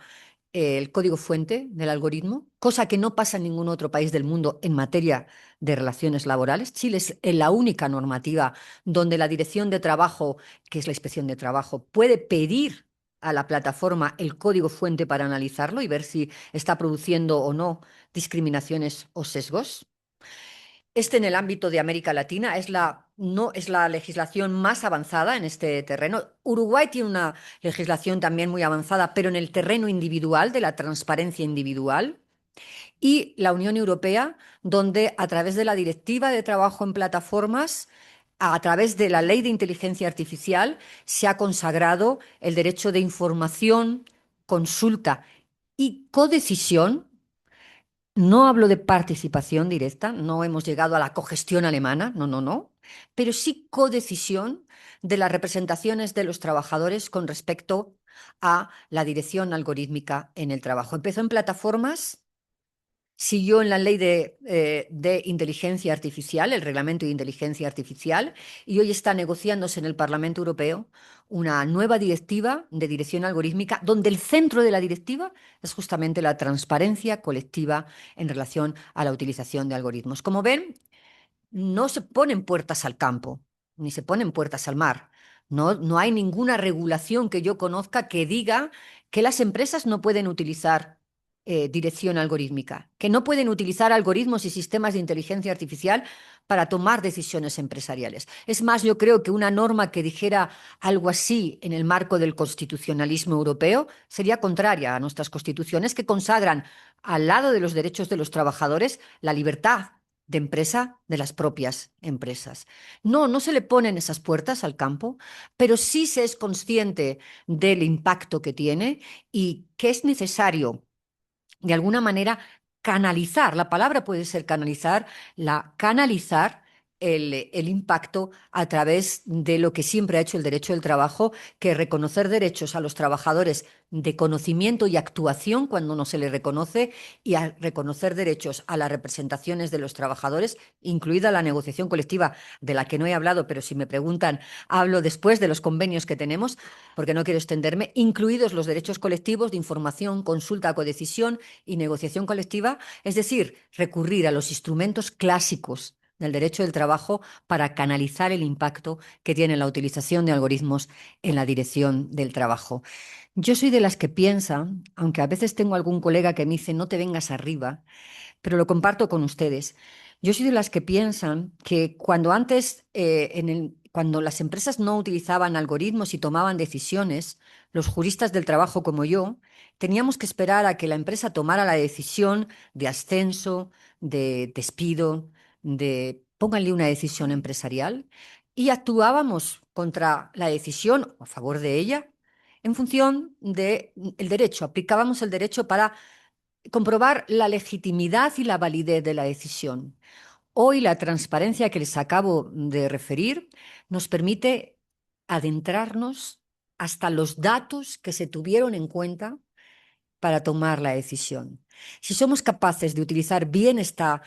el código fuente del algoritmo, cosa que no pasa en ningún otro país del mundo en materia de relaciones laborales. Chile es la única normativa donde la Dirección de Trabajo, que es la Inspección de Trabajo, puede pedir a la plataforma el código fuente para analizarlo y ver si está produciendo o no discriminaciones o sesgos. En el ámbito de América Latina no es la legislación más avanzada en este terreno. Uruguay tiene una legislación también muy avanzada, pero en el terreno individual, de la transparencia individual. Y la Unión Europea, donde a través de la Directiva de Trabajo en Plataformas, a través de la Ley de Inteligencia Artificial, se ha consagrado el derecho de información, consulta y codecisión. No hablo de participación directa, no hemos llegado a la cogestión alemana, no, no, no, pero sí codecisión de las representaciones de los trabajadores con respecto a la dirección algorítmica en el trabajo. Empezó en plataformas, siguió en la ley de inteligencia artificial, el reglamento de inteligencia artificial, y hoy está negociándose en el Parlamento Europeo una nueva directiva de dirección algorítmica, donde el centro de la directiva es justamente la transparencia colectiva en relación a la utilización de algoritmos. Como ven, no se ponen puertas al campo, ni se ponen puertas al mar. No, no hay ninguna regulación que yo conozca que diga que las empresas no pueden utilizar dirección algorítmica, que no pueden utilizar algoritmos y sistemas de inteligencia artificial para tomar decisiones empresariales. Es más, yo creo que una norma que dijera algo así en el marco del constitucionalismo europeo sería contraria a nuestras constituciones, que consagran al lado de los derechos de los trabajadores la libertad de empresa de las propias empresas. No, no se le ponen esas puertas al campo, pero sí se es consciente del impacto que tiene y que es necesario, de alguna manera, canalizar, la palabra puede ser canalizar el impacto a través de lo que siempre ha hecho el derecho del trabajo, que es reconocer derechos a los trabajadores de conocimiento y actuación cuando no se les reconoce, y a reconocer derechos a las representaciones de los trabajadores, incluida la negociación colectiva, de la que no he hablado, pero si me preguntan, hablo después de los convenios que tenemos, porque no quiero extenderme, incluidos los derechos colectivos de información, consulta, codecisión y negociación colectiva, es decir, recurrir a los instrumentos clásicos del derecho del trabajo para canalizar el impacto que tiene la utilización de algoritmos en la dirección del trabajo. Yo soy de las que piensan, aunque a veces tengo algún colega que me dice no te vengas arriba, pero lo comparto con ustedes. Yo soy de las que piensan que cuando antes, cuando las empresas no utilizaban algoritmos y tomaban decisiones, los juristas del trabajo como yo, teníamos que esperar a que la empresa tomara la decisión de ascenso, de despido, de pónganle una decisión empresarial, y actuábamos contra la decisión o a favor de ella en función del derecho. Aplicábamos el derecho para comprobar la legitimidad y la validez de la decisión. Hoy la transparencia que les acabo de referir nos permite adentrarnos hasta los datos que se tuvieron en cuenta para tomar la decisión. Si somos capaces de utilizar bien esta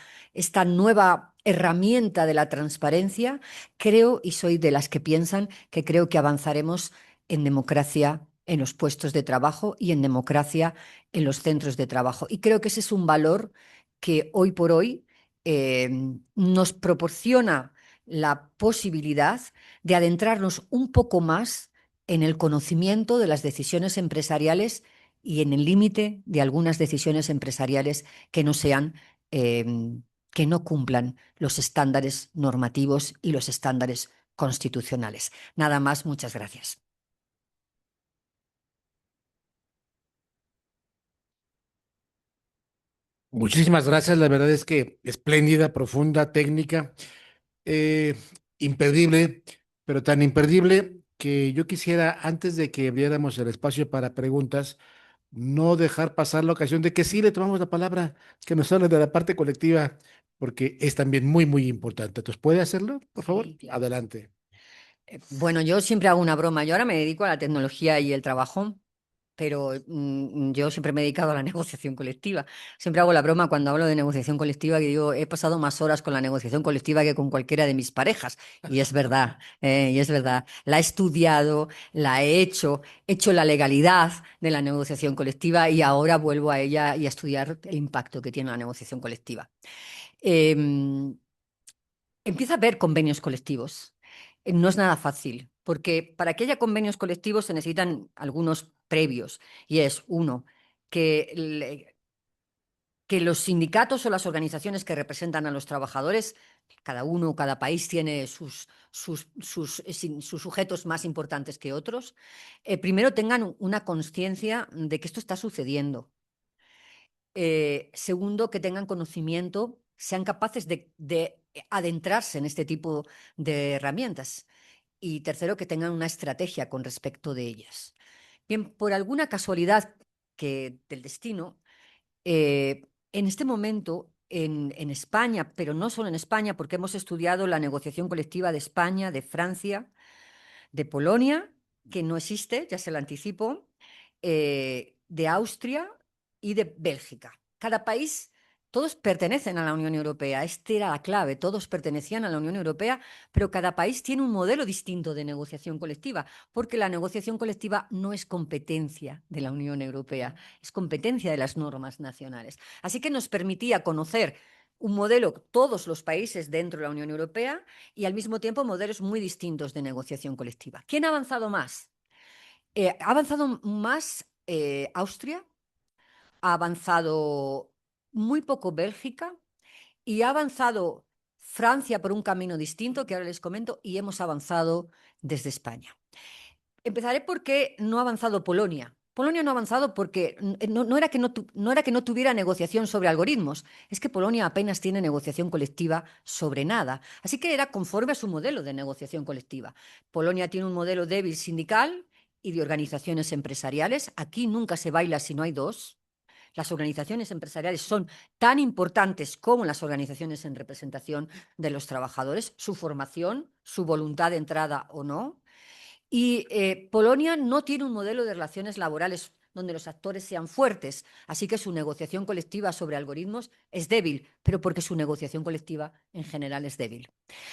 nueva herramienta de la transparencia, creo, y soy de las que piensan, que creo que avanzaremos en democracia en los puestos de trabajo y en democracia en los centros de trabajo. Y creo que ese es un valor que hoy por hoy eh, nos proporciona la posibilidad de adentrarnos un poco más en el conocimiento de las decisiones empresariales y en el límite de algunas decisiones empresariales que no sean, eh, que no cumplan los estándares normativos y los estándares constitucionales. Nada más, muchas gracias. Muchísimas gracias, la verdad es que espléndida, profunda, técnica, eh, imperdible, pero tan imperdible que yo quisiera, antes de que abriéramos el espacio para preguntas, no dejar pasar la ocasión de que sí le tomamos la palabra, que nos hable de la parte colectiva, porque es también muy, muy importante. Entonces, ¿puede hacerlo, por favor? Sí, claro. Adelante. Bueno, yo siempre hago una broma. Yo ahora me dedico a la tecnología y el trabajo, pero yo siempre me he dedicado a la negociación colectiva. Siempre hago la broma cuando hablo de negociación colectiva que digo, he pasado más horas con la negociación colectiva que con cualquiera de mis parejas. Y es verdad, y es verdad. La he estudiado, la he hecho la legalidad de la negociación colectiva y ahora vuelvo a ella y a estudiar el impacto que tiene la negociación colectiva. Em, Empieza a haber convenios colectivos. No es nada fácil, porque para que haya convenios colectivos se necesitan algunos previos. Y es, uno, que, que los sindicatos o las organizaciones que representan a los trabajadores, cada uno, cada país tiene sus sujetos más importantes que otros, primero tengan una conciencia de que esto está sucediendo. Segundo, que tengan conocimiento, sean capaces de adentrarse en este tipo de herramientas. Y tercero, que tengan una estrategia con respecto de ellas. Bien, por alguna casualidad del destino, en este momento en España, pero no solo en España, porque hemos estudiado la negociación colectiva de España, de Francia, de Polonia, que no existe, ya se lo anticipo, de Austria y de Bélgica. Cada país, todos pertenecen a la Unión Europea. Esta era la clave, todos pertenecían a la Unión Europea, pero cada país tiene un modelo distinto de negociación colectiva, porque la negociación colectiva no es competencia de la Unión Europea, es competencia de las normas nacionales. Así que nos permitía conocer un modelo, todos los países dentro de la Unión Europea, y al mismo tiempo modelos muy distintos de negociación colectiva. ¿Quién ha avanzado más? Ha avanzado más Austria, ha avanzado muy poco Bélgica y ha avanzado Francia por un camino distinto que ahora les comento y hemos avanzado desde España. Empezaré porque no ha avanzado Polonia. Polonia no ha avanzado porque no era que no era que no tuviera negociación sobre algoritmos, es que Polonia apenas tiene negociación colectiva sobre nada. Así que era conforme a su modelo de negociación colectiva. Polonia tiene un modelo débil sindical y de organizaciones empresariales. Aquí nunca se baila si no hay dos. Las organizaciones empresariales son tan importantes como las organizaciones en representación de los trabajadores, su formación, su voluntad de entrada o no. Y Polonia no tiene un modelo de relaciones laborales donde los actores sean fuertes, así que su negociación colectiva sobre algoritmos es débil, pero porque su negociación colectiva en general es débil.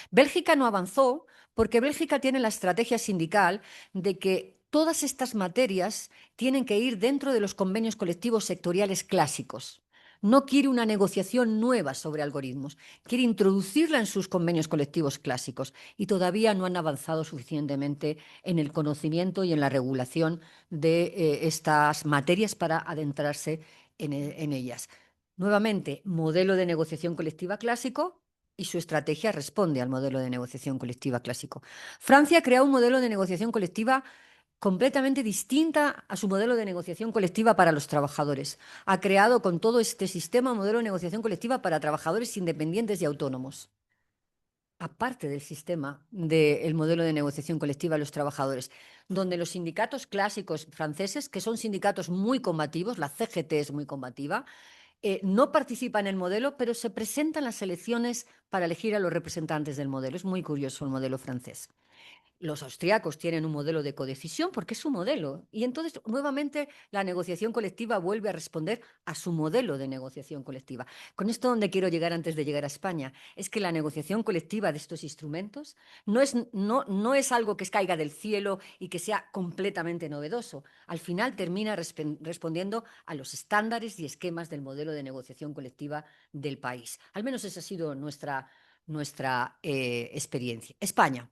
Bélgica no avanzó porque Bélgica tiene la estrategia sindical de que todas estas materias tienen que ir dentro de los convenios colectivos sectoriales clásicos. No quiere una negociación nueva sobre algoritmos, quiere introducirla en sus convenios colectivos clásicos y todavía no han avanzado suficientemente en el conocimiento y en la regulación de estas materias para adentrarse en ellas. Nuevamente, modelo de negociación colectiva clásico, y su estrategia responde al modelo de negociación colectiva clásico. Francia crea un modelo de negociación colectiva completamente distinta a su modelo de negociación colectiva para los trabajadores. Ha creado con todo este sistema un modelo de negociación colectiva para trabajadores independientes y autónomos, aparte del sistema del modelo de negociación colectiva de los trabajadores, donde los sindicatos clásicos franceses, que son sindicatos muy combativos, la CGT es muy combativa, no participa en el modelo, pero se presentan las elecciones para elegir a los representantes del modelo. Es muy curioso el modelo francés. Los austriacos tienen un modelo de codecisión porque es su modelo. Y entonces, nuevamente, la negociación colectiva vuelve a responder a su modelo de negociación colectiva. Con esto, donde quiero llegar antes de llegar a España, es que la negociación colectiva de estos instrumentos no es algo que caiga del cielo y que sea completamente novedoso. Al final, termina respondiendo a los estándares y esquemas del modelo de negociación colectiva del país. Al menos esa ha sido nuestra experiencia. España.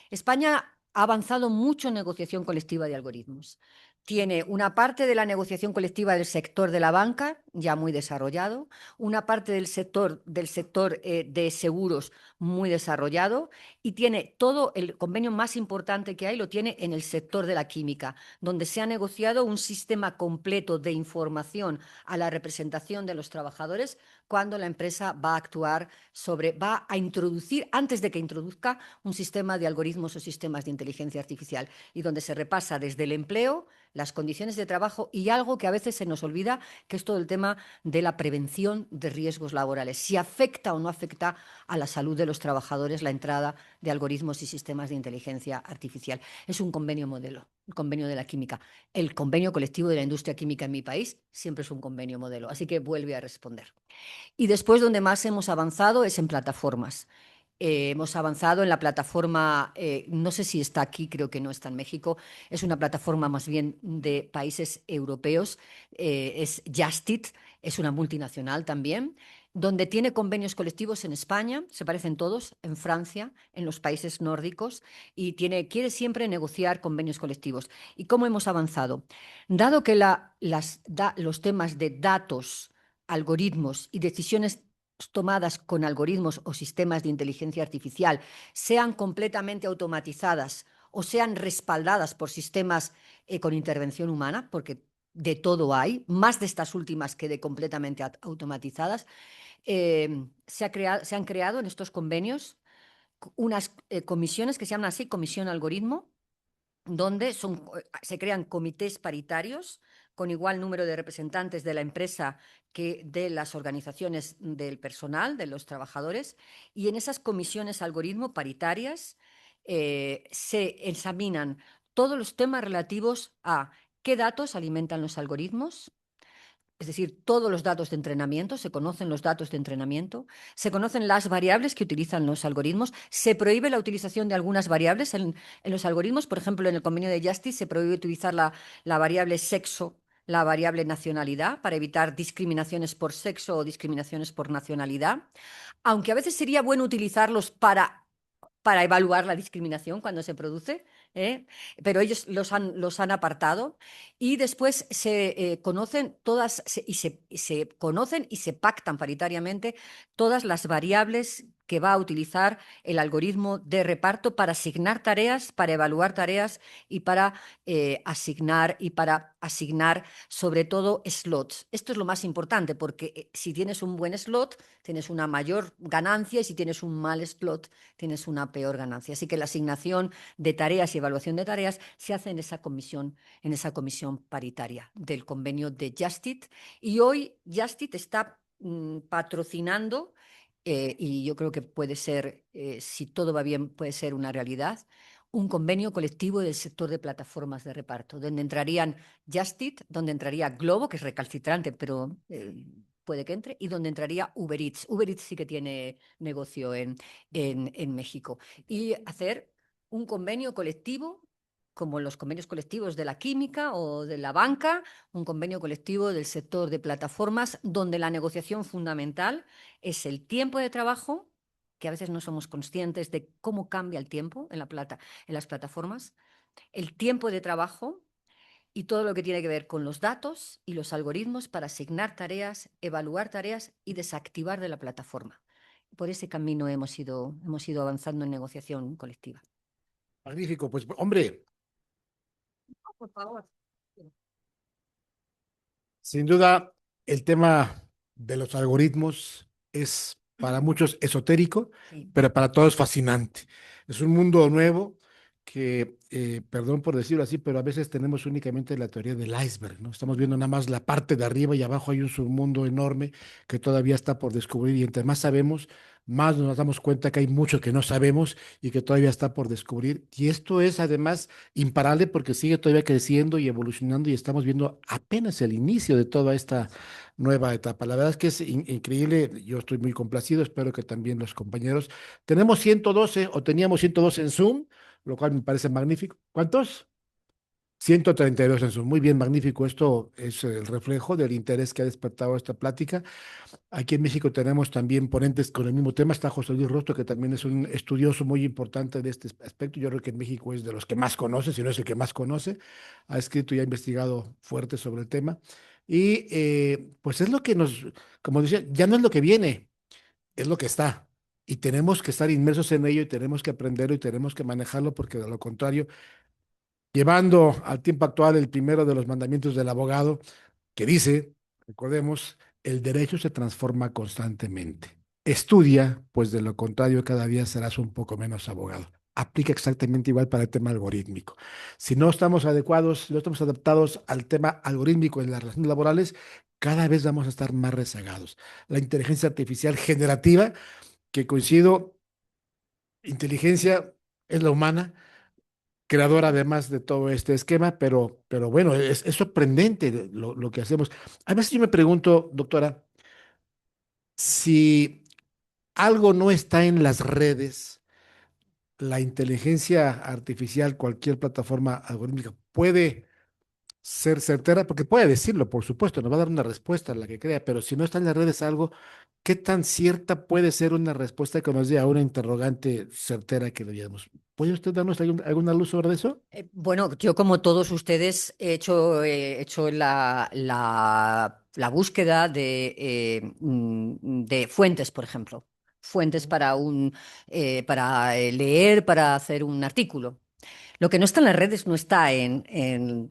España ha avanzado mucho en negociación colectiva de algoritmos. Tiene una parte de la negociación colectiva del sector de la banca, ya muy desarrollado, una parte del sector de seguros muy desarrollado, y tiene todo el convenio más importante que hay, lo tiene en el sector de la química, donde se ha negociado un sistema completo de información a la representación de los trabajadores cuando la empresa va a actuar va a introducir, antes de que introduzca, un sistema de algoritmos o sistemas de inteligencia artificial, y donde se repasa desde el empleo, las condiciones de trabajo y algo que a veces se nos olvida, que es todo el tema de la prevención de riesgos laborales. Si afecta o no afecta a la salud de los trabajadores la entrada de algoritmos y sistemas de inteligencia artificial. Es un convenio modelo, el convenio de la química. El convenio colectivo de la industria química en mi país siempre es un convenio modelo. Así que vuelve a responder. Y después, donde más hemos avanzado es en plataformas. Hemos avanzado en la plataforma, no sé si está aquí, creo que no está en México, es una plataforma más bien de países europeos, es Justit, es una multinacional también, donde tiene convenios colectivos en España, se parecen todos, en Francia, en los países nórdicos, y quiere siempre negociar convenios colectivos. ¿Y cómo hemos avanzado? Dado que los temas de datos, algoritmos y decisiones tomadas con algoritmos o sistemas de inteligencia artificial sean completamente automatizadas o sean respaldadas por sistemas con intervención humana, porque de todo hay, más de estas últimas que de completamente automatizadas, se han creado en estos convenios unas comisiones que se llaman así, comisión algoritmo, donde se crean comités paritarios con igual número de representantes de la empresa que de las organizaciones del personal, de los trabajadores, y en esas comisiones algoritmo paritarias se examinan todos los temas relativos a qué datos alimentan los algoritmos, es decir, todos los datos de entrenamiento, se conocen los datos de entrenamiento, se conocen las variables que utilizan los algoritmos, se prohíbe la utilización de algunas variables en los algoritmos. Por ejemplo, en el convenio de Justice se prohíbe utilizar la variable sexo, la variable nacionalidad, para evitar discriminaciones por sexo o discriminaciones por nacionalidad, aunque a veces sería bueno utilizarlos para evaluar la discriminación cuando se produce, ¿eh? Pero ellos los han apartado, y después se conocen todas se conocen y se pactan paritariamente todas las variables que va a utilizar el algoritmo de reparto para asignar tareas, para evaluar tareas y para asignar sobre todo slots. Esto es lo más importante, porque si tienes un buen slot, tienes una mayor ganancia, y si tienes un mal slot, tienes una peor ganancia. Así que la asignación de tareas y evaluación de tareas se hace en esa comisión paritaria del convenio de Justit. Y hoy Justit está patrocinando, y yo creo que puede ser, si todo va bien, puede ser una realidad, un convenio colectivo del sector de plataformas de reparto, donde entrarían Justit, donde entraría Globo, que es recalcitrante, pero puede que entre, y donde entraría Uber Eats. Uber Eats sí que tiene negocio en México. Y hacer un convenio colectivo, como los convenios colectivos de la química o de la banca, un convenio colectivo del sector de plataformas, donde la negociación fundamental es el tiempo de trabajo, que a veces no somos conscientes de cómo cambia el tiempo en las plataformas, el tiempo de trabajo y todo lo que tiene que ver con los datos y los algoritmos para asignar tareas, evaluar tareas y desactivar de la plataforma. Por ese camino hemos ido avanzando en negociación colectiva. Magnífico, pues hombre, Por favor. sin duda el tema de los algoritmos es para muchos esotérico, Sí. pero para todos fascinante. Es un mundo nuevo que, perdón por decirlo así, pero a veces tenemos únicamente la teoría del iceberg, ¿no? Estamos viendo nada más la parte de arriba, y abajo hay un submundo enorme que todavía está por descubrir, y entre más sabemos, más nos damos cuenta que hay mucho que no sabemos y que todavía está por descubrir. Y esto es además imparable porque sigue todavía creciendo y evolucionando, y estamos viendo apenas el inicio de toda esta nueva etapa. La verdad es que es increíble, yo estoy muy complacido, espero que también los compañeros. Tenemos 112 o teníamos 112 en Zoom, lo cual me parece magnífico. ¿Cuántos? 132 en Zoom. Muy bien, magnífico. Esto es el reflejo del interés que ha despertado esta plática. Aquí en México tenemos también ponentes con el mismo tema. Está José Luis Rostro, que también es un estudioso muy importante de este aspecto. Yo creo que en México es de los que más conoce, si no es el que más conoce. Ha escrito y ha investigado fuerte sobre el tema. Y pues es lo que como decía, ya no es lo que viene, es lo que está. Y tenemos que estar inmersos en ello y tenemos que aprenderlo y tenemos que manejarlo porque de lo contrario, llevando al tiempo actual el primero de los mandamientos del abogado, que dice, recordemos, el derecho se transforma constantemente. Estudia, pues de lo contrario cada día serás un poco menos abogado. Aplica exactamente igual para el tema algorítmico. Si no estamos adecuados, si no estamos adaptados al tema algorítmico en las relaciones laborales, cada vez vamos a estar más rezagados. La inteligencia artificial generativa, que coincido, inteligencia es la humana, creadora además de todo este esquema, pero bueno, es sorprendente lo que hacemos. A veces yo me pregunto, doctora, si algo no está en las redes, la inteligencia artificial, cualquier plataforma algorítmica, puede ser certera, porque puede decirlo, por supuesto, nos va a dar una respuesta a la que crea, pero si no está en las redes algo, ¿qué tan cierta puede ser una respuesta que nos dé a una interrogante certera que le diéramos? ¿Puede usted darnos alguna luz sobre eso? Bueno, yo como todos ustedes he hecho la búsqueda de fuentes, por ejemplo. Fuentes para leer, para hacer un artículo. Lo que no está en las redes no está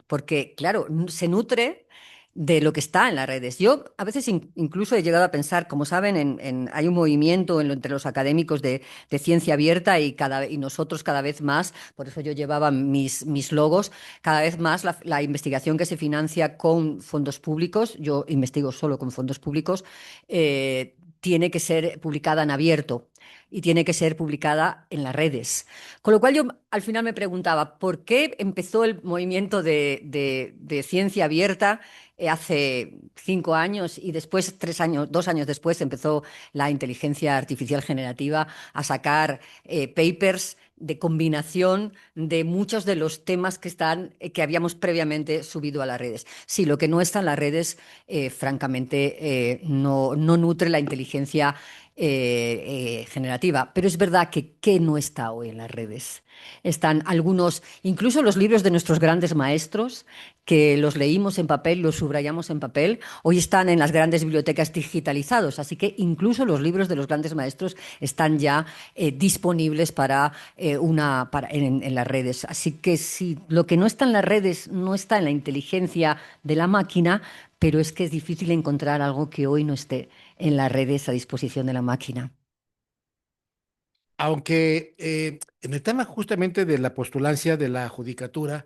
porque, claro, se nutre de lo que está en las redes. Yo a veces incluso he llegado a pensar, como saben, hay un movimiento entre los académicos de ciencia abierta y nosotros cada vez más, por eso yo llevaba mis logos, cada vez más la investigación que se financia con fondos públicos, yo investigo solo con fondos públicos, tiene que ser publicada en abierto y tiene que ser publicada en las redes. Con lo cual yo al final me preguntaba, ¿por qué empezó el movimiento de ciencia abierta hace 5 años y después, 3 años, 2 años después, empezó la inteligencia artificial generativa a sacar papers de combinación de muchos de los temas que habíamos previamente subido a las redes? Sí, lo que no está en las redes, francamente, no nutre la inteligencia generativa. Pero es verdad que ¿qué no está hoy en las redes? Están algunos, incluso los libros de nuestros grandes maestros, que los leímos en papel, los subrayamos en papel, hoy están en las grandes bibliotecas digitalizados. Así que incluso los libros de los grandes maestros están ya disponibles en las redes. Así que si lo que no está en las redes no está en la inteligencia de la máquina, pero es que es difícil encontrar algo que hoy no esté en las redes a disposición de la máquina. Aunque en el tema justamente de la postulancia de la judicatura,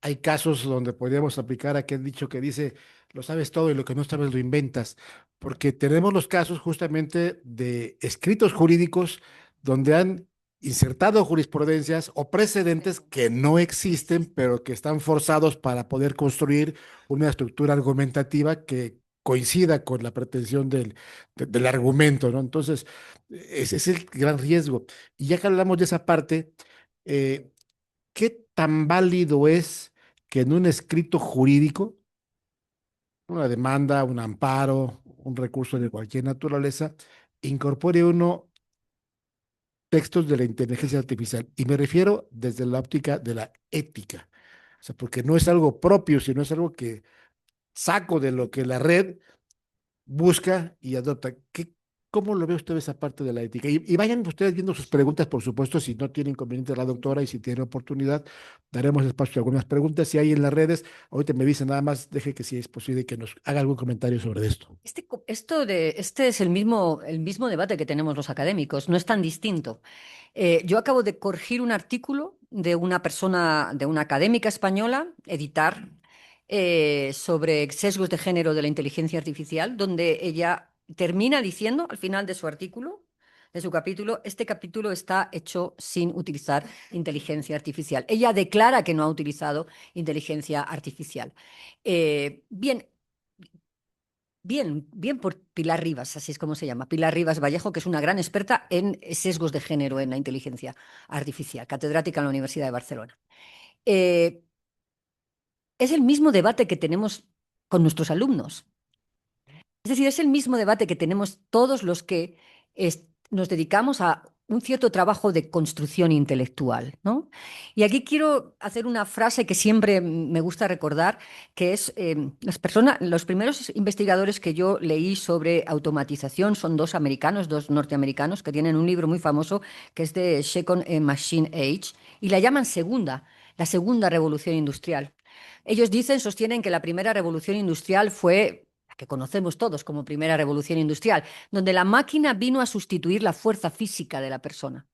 hay casos donde podríamos aplicar aquel dicho que dice, lo sabes todo y lo que no sabes lo inventas, porque tenemos los casos justamente de escritos jurídicos donde han insertado jurisprudencias o precedentes que no existen, pero que están forzados para poder construir una estructura argumentativa que coincida con la pretensión del argumento, ¿no? Entonces, ese es el gran riesgo. Y ya que hablamos de esa parte, eh, ¿qué tan válido es que en un escrito jurídico, una demanda, un amparo, un recurso de cualquier naturaleza, incorpore uno textos de la inteligencia artificial? Y me refiero desde la óptica de la ética. O sea, porque no es algo propio, sino es algo que saco de lo que la red busca y adopta. ¿Cómo lo ve usted esa parte de la ética? Y vayan ustedes viendo sus preguntas, por supuesto, si no tiene inconveniente la doctora y si tiene oportunidad, daremos espacio a algunas preguntas. Si hay en las redes, ahorita me dicen nada más, deje que si es posible que nos haga algún comentario sobre esto. Este es el mismo debate que tenemos los académicos, no es tan distinto. Yo acabo de corregir un artículo de una persona, de una académica española, editar, sobre sesgos de género de la inteligencia artificial, donde ella termina diciendo al final de su artículo, de su capítulo, este capítulo está hecho sin utilizar inteligencia artificial. Ella declara que no ha utilizado inteligencia artificial. Bien, bien por Pilar Rivas, así es como se llama, Pilar Rivas Vallejo, que es una gran experta en sesgos de género en la inteligencia artificial, catedrática en la Universidad de Barcelona. Eh, es el mismo debate que tenemos con nuestros alumnos. Es decir, es el mismo debate que tenemos todos los que nos dedicamos a un cierto trabajo de construcción intelectual, ¿no? Y aquí quiero hacer una frase que siempre me gusta recordar, que es los primeros investigadores que yo leí sobre automatización son dos americanos, dos norteamericanos, que tienen un libro muy famoso que es de Second Machine Age, y la llaman la segunda revolución industrial. Ellos sostienen que la primera revolución industrial fue la que conocemos todos como primera revolución industrial, donde la máquina vino a sustituir la fuerza física de la persona.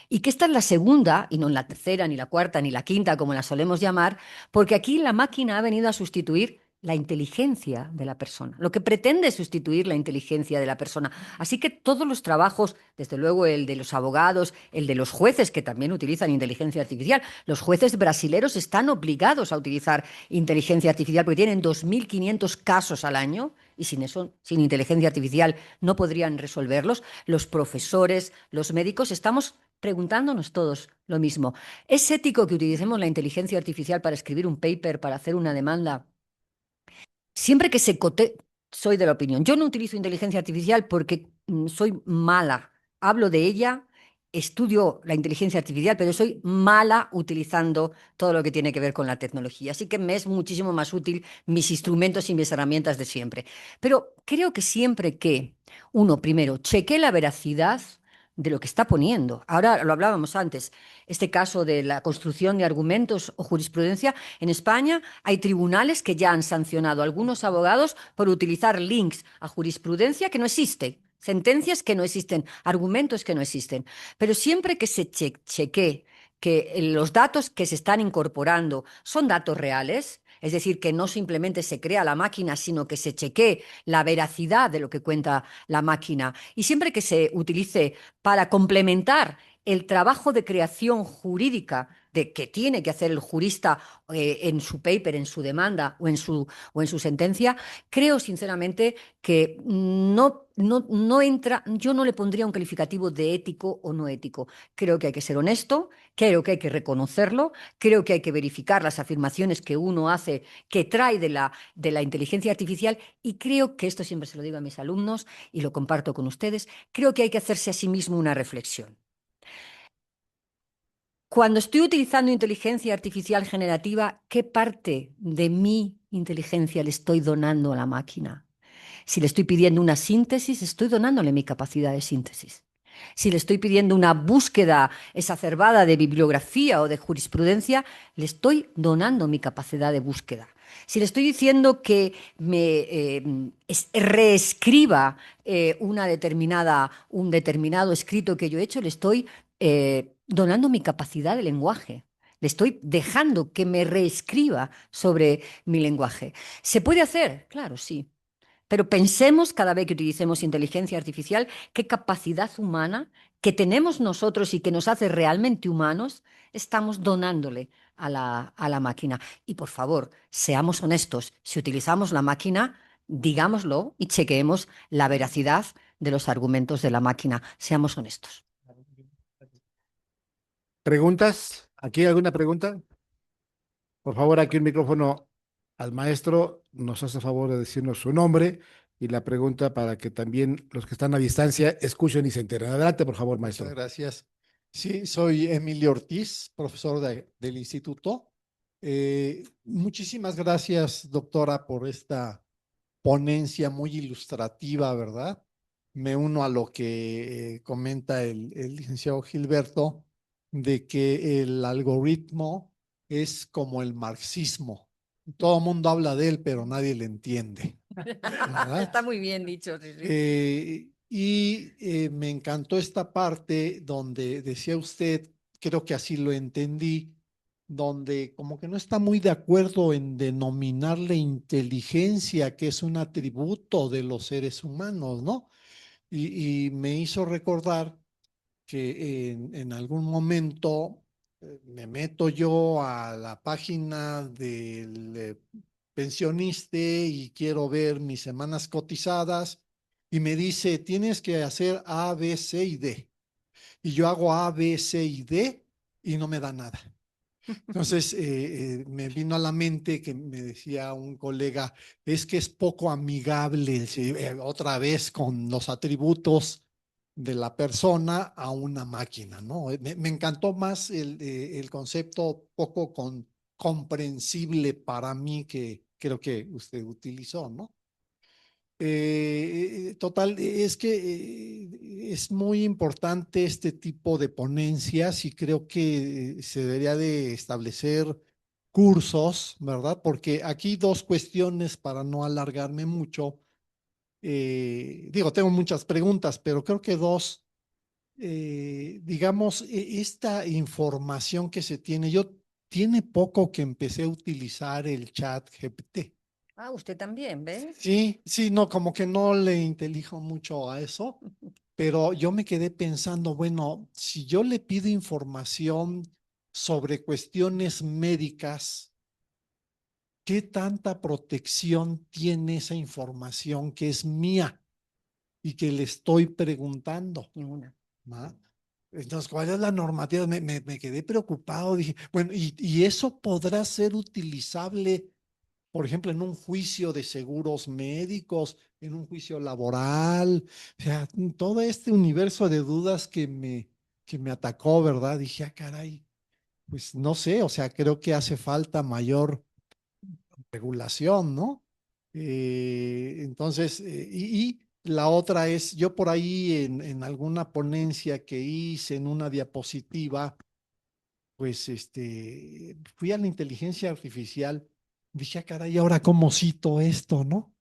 Y que esta es la segunda, y no la tercera, ni la cuarta, ni la quinta, como la solemos llamar, porque aquí la máquina ha venido a sustituir la inteligencia de la persona, lo que pretende sustituir la inteligencia de la persona. Así que todos los trabajos, desde luego el de los abogados, el de los jueces, que también utilizan inteligencia artificial, los jueces brasileros están obligados a utilizar inteligencia artificial porque tienen 2.500 casos al año y sin eso, sin inteligencia artificial, no podrían resolverlos. Los profesores, los médicos, estamos preguntándonos todos lo mismo. ¿Es ético que utilicemos la inteligencia artificial para escribir un paper, para hacer una demanda? Siempre que se cote, soy de la opinión. Yo no utilizo inteligencia artificial porque soy mala. Hablo de ella, estudio la inteligencia artificial, pero soy mala utilizando todo lo que tiene que ver con la tecnología. Así que me es muchísimo más útil mis instrumentos y mis herramientas de siempre. Pero creo que siempre que uno, primero, cheque la veracidad de lo que está poniendo. Ahora lo hablábamos antes, este caso de la construcción de argumentos o jurisprudencia en España. Hay tribunales que ya han sancionado a algunos abogados por utilizar links a jurisprudencia que no existe, sentencias que no existen, argumentos que no existen. Pero siempre que se chequee que los datos que se están incorporando son datos reales, es decir, que no simplemente se crea la máquina, sino que se chequee la veracidad de lo que cuenta la máquina. Y siempre que se utilice para complementar el trabajo de creación jurídica que tiene que hacer el jurista en su paper, en su demanda o en su sentencia, creo sinceramente que no entra, yo no le pondría un calificativo de ético o no ético. Creo que hay que ser honesto, creo que hay que reconocerlo, creo que hay que verificar las afirmaciones que uno hace, que trae de la inteligencia artificial, y creo que esto siempre se lo digo a mis alumnos y lo comparto con ustedes, creo que hay que hacerse a sí mismo una reflexión. Cuando estoy utilizando inteligencia artificial generativa, ¿qué parte de mi inteligencia le estoy donando a la máquina? Si le estoy pidiendo una síntesis, estoy donándole mi capacidad de síntesis. Si le estoy pidiendo una búsqueda exacerbada de bibliografía o de jurisprudencia, le estoy donando mi capacidad de búsqueda. Si le estoy diciendo que me reescriba un determinado escrito que yo he hecho, le estoy donando mi capacidad de lenguaje. Le estoy dejando que me reescriba sobre mi lenguaje. ¿Se puede hacer? Claro, sí. Pero pensemos cada vez que utilicemos inteligencia artificial qué capacidad humana que tenemos nosotros y que nos hace realmente humanos estamos donándole a la máquina. Y por favor, seamos honestos. Si utilizamos la máquina, digámoslo y chequeemos la veracidad de los argumentos de la máquina. Seamos honestos. ¿Preguntas? ¿Aquí alguna pregunta? Por favor, aquí un micrófono al maestro. Nos hace favor de decirnos su nombre y la pregunta para que también los que están a distancia escuchen y se enteren. Adelante, por favor, Muchas maestro. gracias. Sí, soy Emilio Ortiz, profesor del instituto. Muchísimas gracias, doctora, por esta ponencia muy ilustrativa, ¿verdad? Me uno a lo que comenta el licenciado Gilberto, de que el algoritmo es como el marxismo. Todo el mundo habla de él, pero nadie le entiende, ¿verdad? Está muy bien dicho, sí, sí. Me encantó esta parte donde decía usted, creo que así lo entendí, donde como que no está muy de acuerdo en denominarle inteligencia, que es un atributo de los seres humanos, ¿no? Y me hizo recordar que en algún momento me meto yo a la página del pensionista y quiero ver mis semanas cotizadas y me dice, tienes que hacer A, B, C y D. Y yo hago A, B, C y D y no me da nada. Entonces me vino a la mente que me decía un colega, es que es poco amigable, otra vez con los atributos de la persona a una máquina, ¿no? Me encantó más el concepto poco comprensible para mí que creo que usted utilizó, ¿no? Total, es que es muy importante este tipo de ponencias y creo que se debería de establecer cursos, ¿verdad? Porque aquí dos cuestiones para no alargarme mucho. Digo, tengo muchas preguntas, pero creo que dos, digamos, esta información que se tiene, yo tiene poco que empecé a utilizar el chat GPT. Ah, usted también, ¿ve? Sí, sí, no, como que no le intelijo mucho a eso, pero yo me quedé pensando, bueno, si yo le pido información sobre cuestiones médicas, ¿qué tanta protección tiene esa información que es mía y que le estoy preguntando? Ninguna. ¿Va? Entonces, ¿cuál es la normativa? Me quedé preocupado, dije, bueno, y eso podrá ser utilizable, por ejemplo, en un juicio de seguros médicos, en un juicio laboral, o sea, todo este universo de dudas que me atacó, ¿verdad? Dije, ah, caray, pues no sé, o sea, creo que hace falta mayor regulación, ¿no? Entonces, y la otra es, yo por ahí en alguna ponencia que hice en una diapositiva, pues fui a la inteligencia artificial, dije, ah, caray, ahora cómo cito esto, ¿no?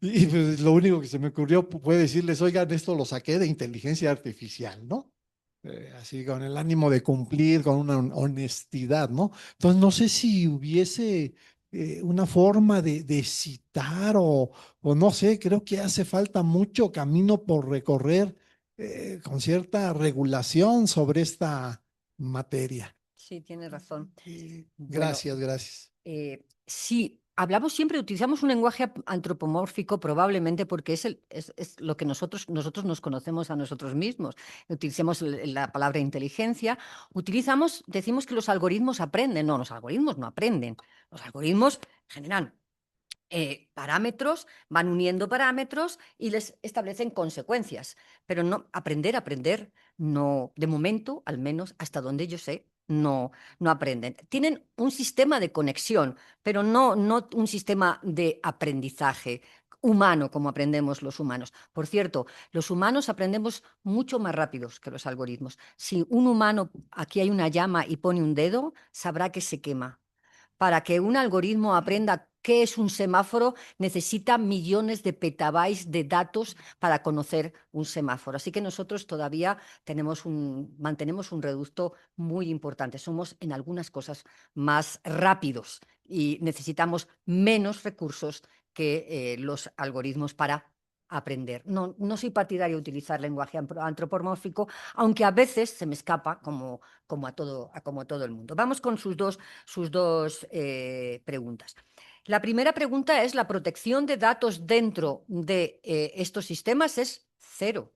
Y pues lo único que se me ocurrió fue decirles, oigan, esto lo saqué de inteligencia artificial, ¿no? Así con el ánimo de cumplir, con una honestidad, ¿no? Entonces, no sé si hubiese una forma de citar o no sé, creo que hace falta mucho camino por recorrer con cierta regulación sobre esta materia. Sí, tiene razón. Bueno, Gracias, gracias. sí, hablamos siempre, utilizamos un lenguaje antropomórfico probablemente porque es lo que nosotros nos conocemos a nosotros mismos. Utilizamos la palabra inteligencia, decimos que los algoritmos aprenden. No, los algoritmos no aprenden. Los algoritmos generan parámetros, van uniendo parámetros y les establecen consecuencias. Pero no, aprender, no, de momento, al menos hasta donde yo sé, no aprenden. Tienen un sistema de conexión, pero no un sistema de aprendizaje humano como aprendemos los humanos. Por cierto, los humanos aprendemos mucho más rápidos que los algoritmos. Si un humano, aquí hay una llama y pone un dedo, sabrá que se quema. Para que un algoritmo aprenda qué es un semáforo, necesita millones de petabytes de datos para conocer un semáforo. Así que nosotros todavía mantenemos un reducto muy importante. Somos en algunas cosas más rápidos y necesitamos menos recursos que los algoritmos para aprender. No soy partidaria de utilizar lenguaje antropomórfico, aunque a veces se me escapa como a todo el mundo. Vamos con sus dos preguntas. La primera pregunta es, ¿la protección de datos dentro de estos sistemas es cero?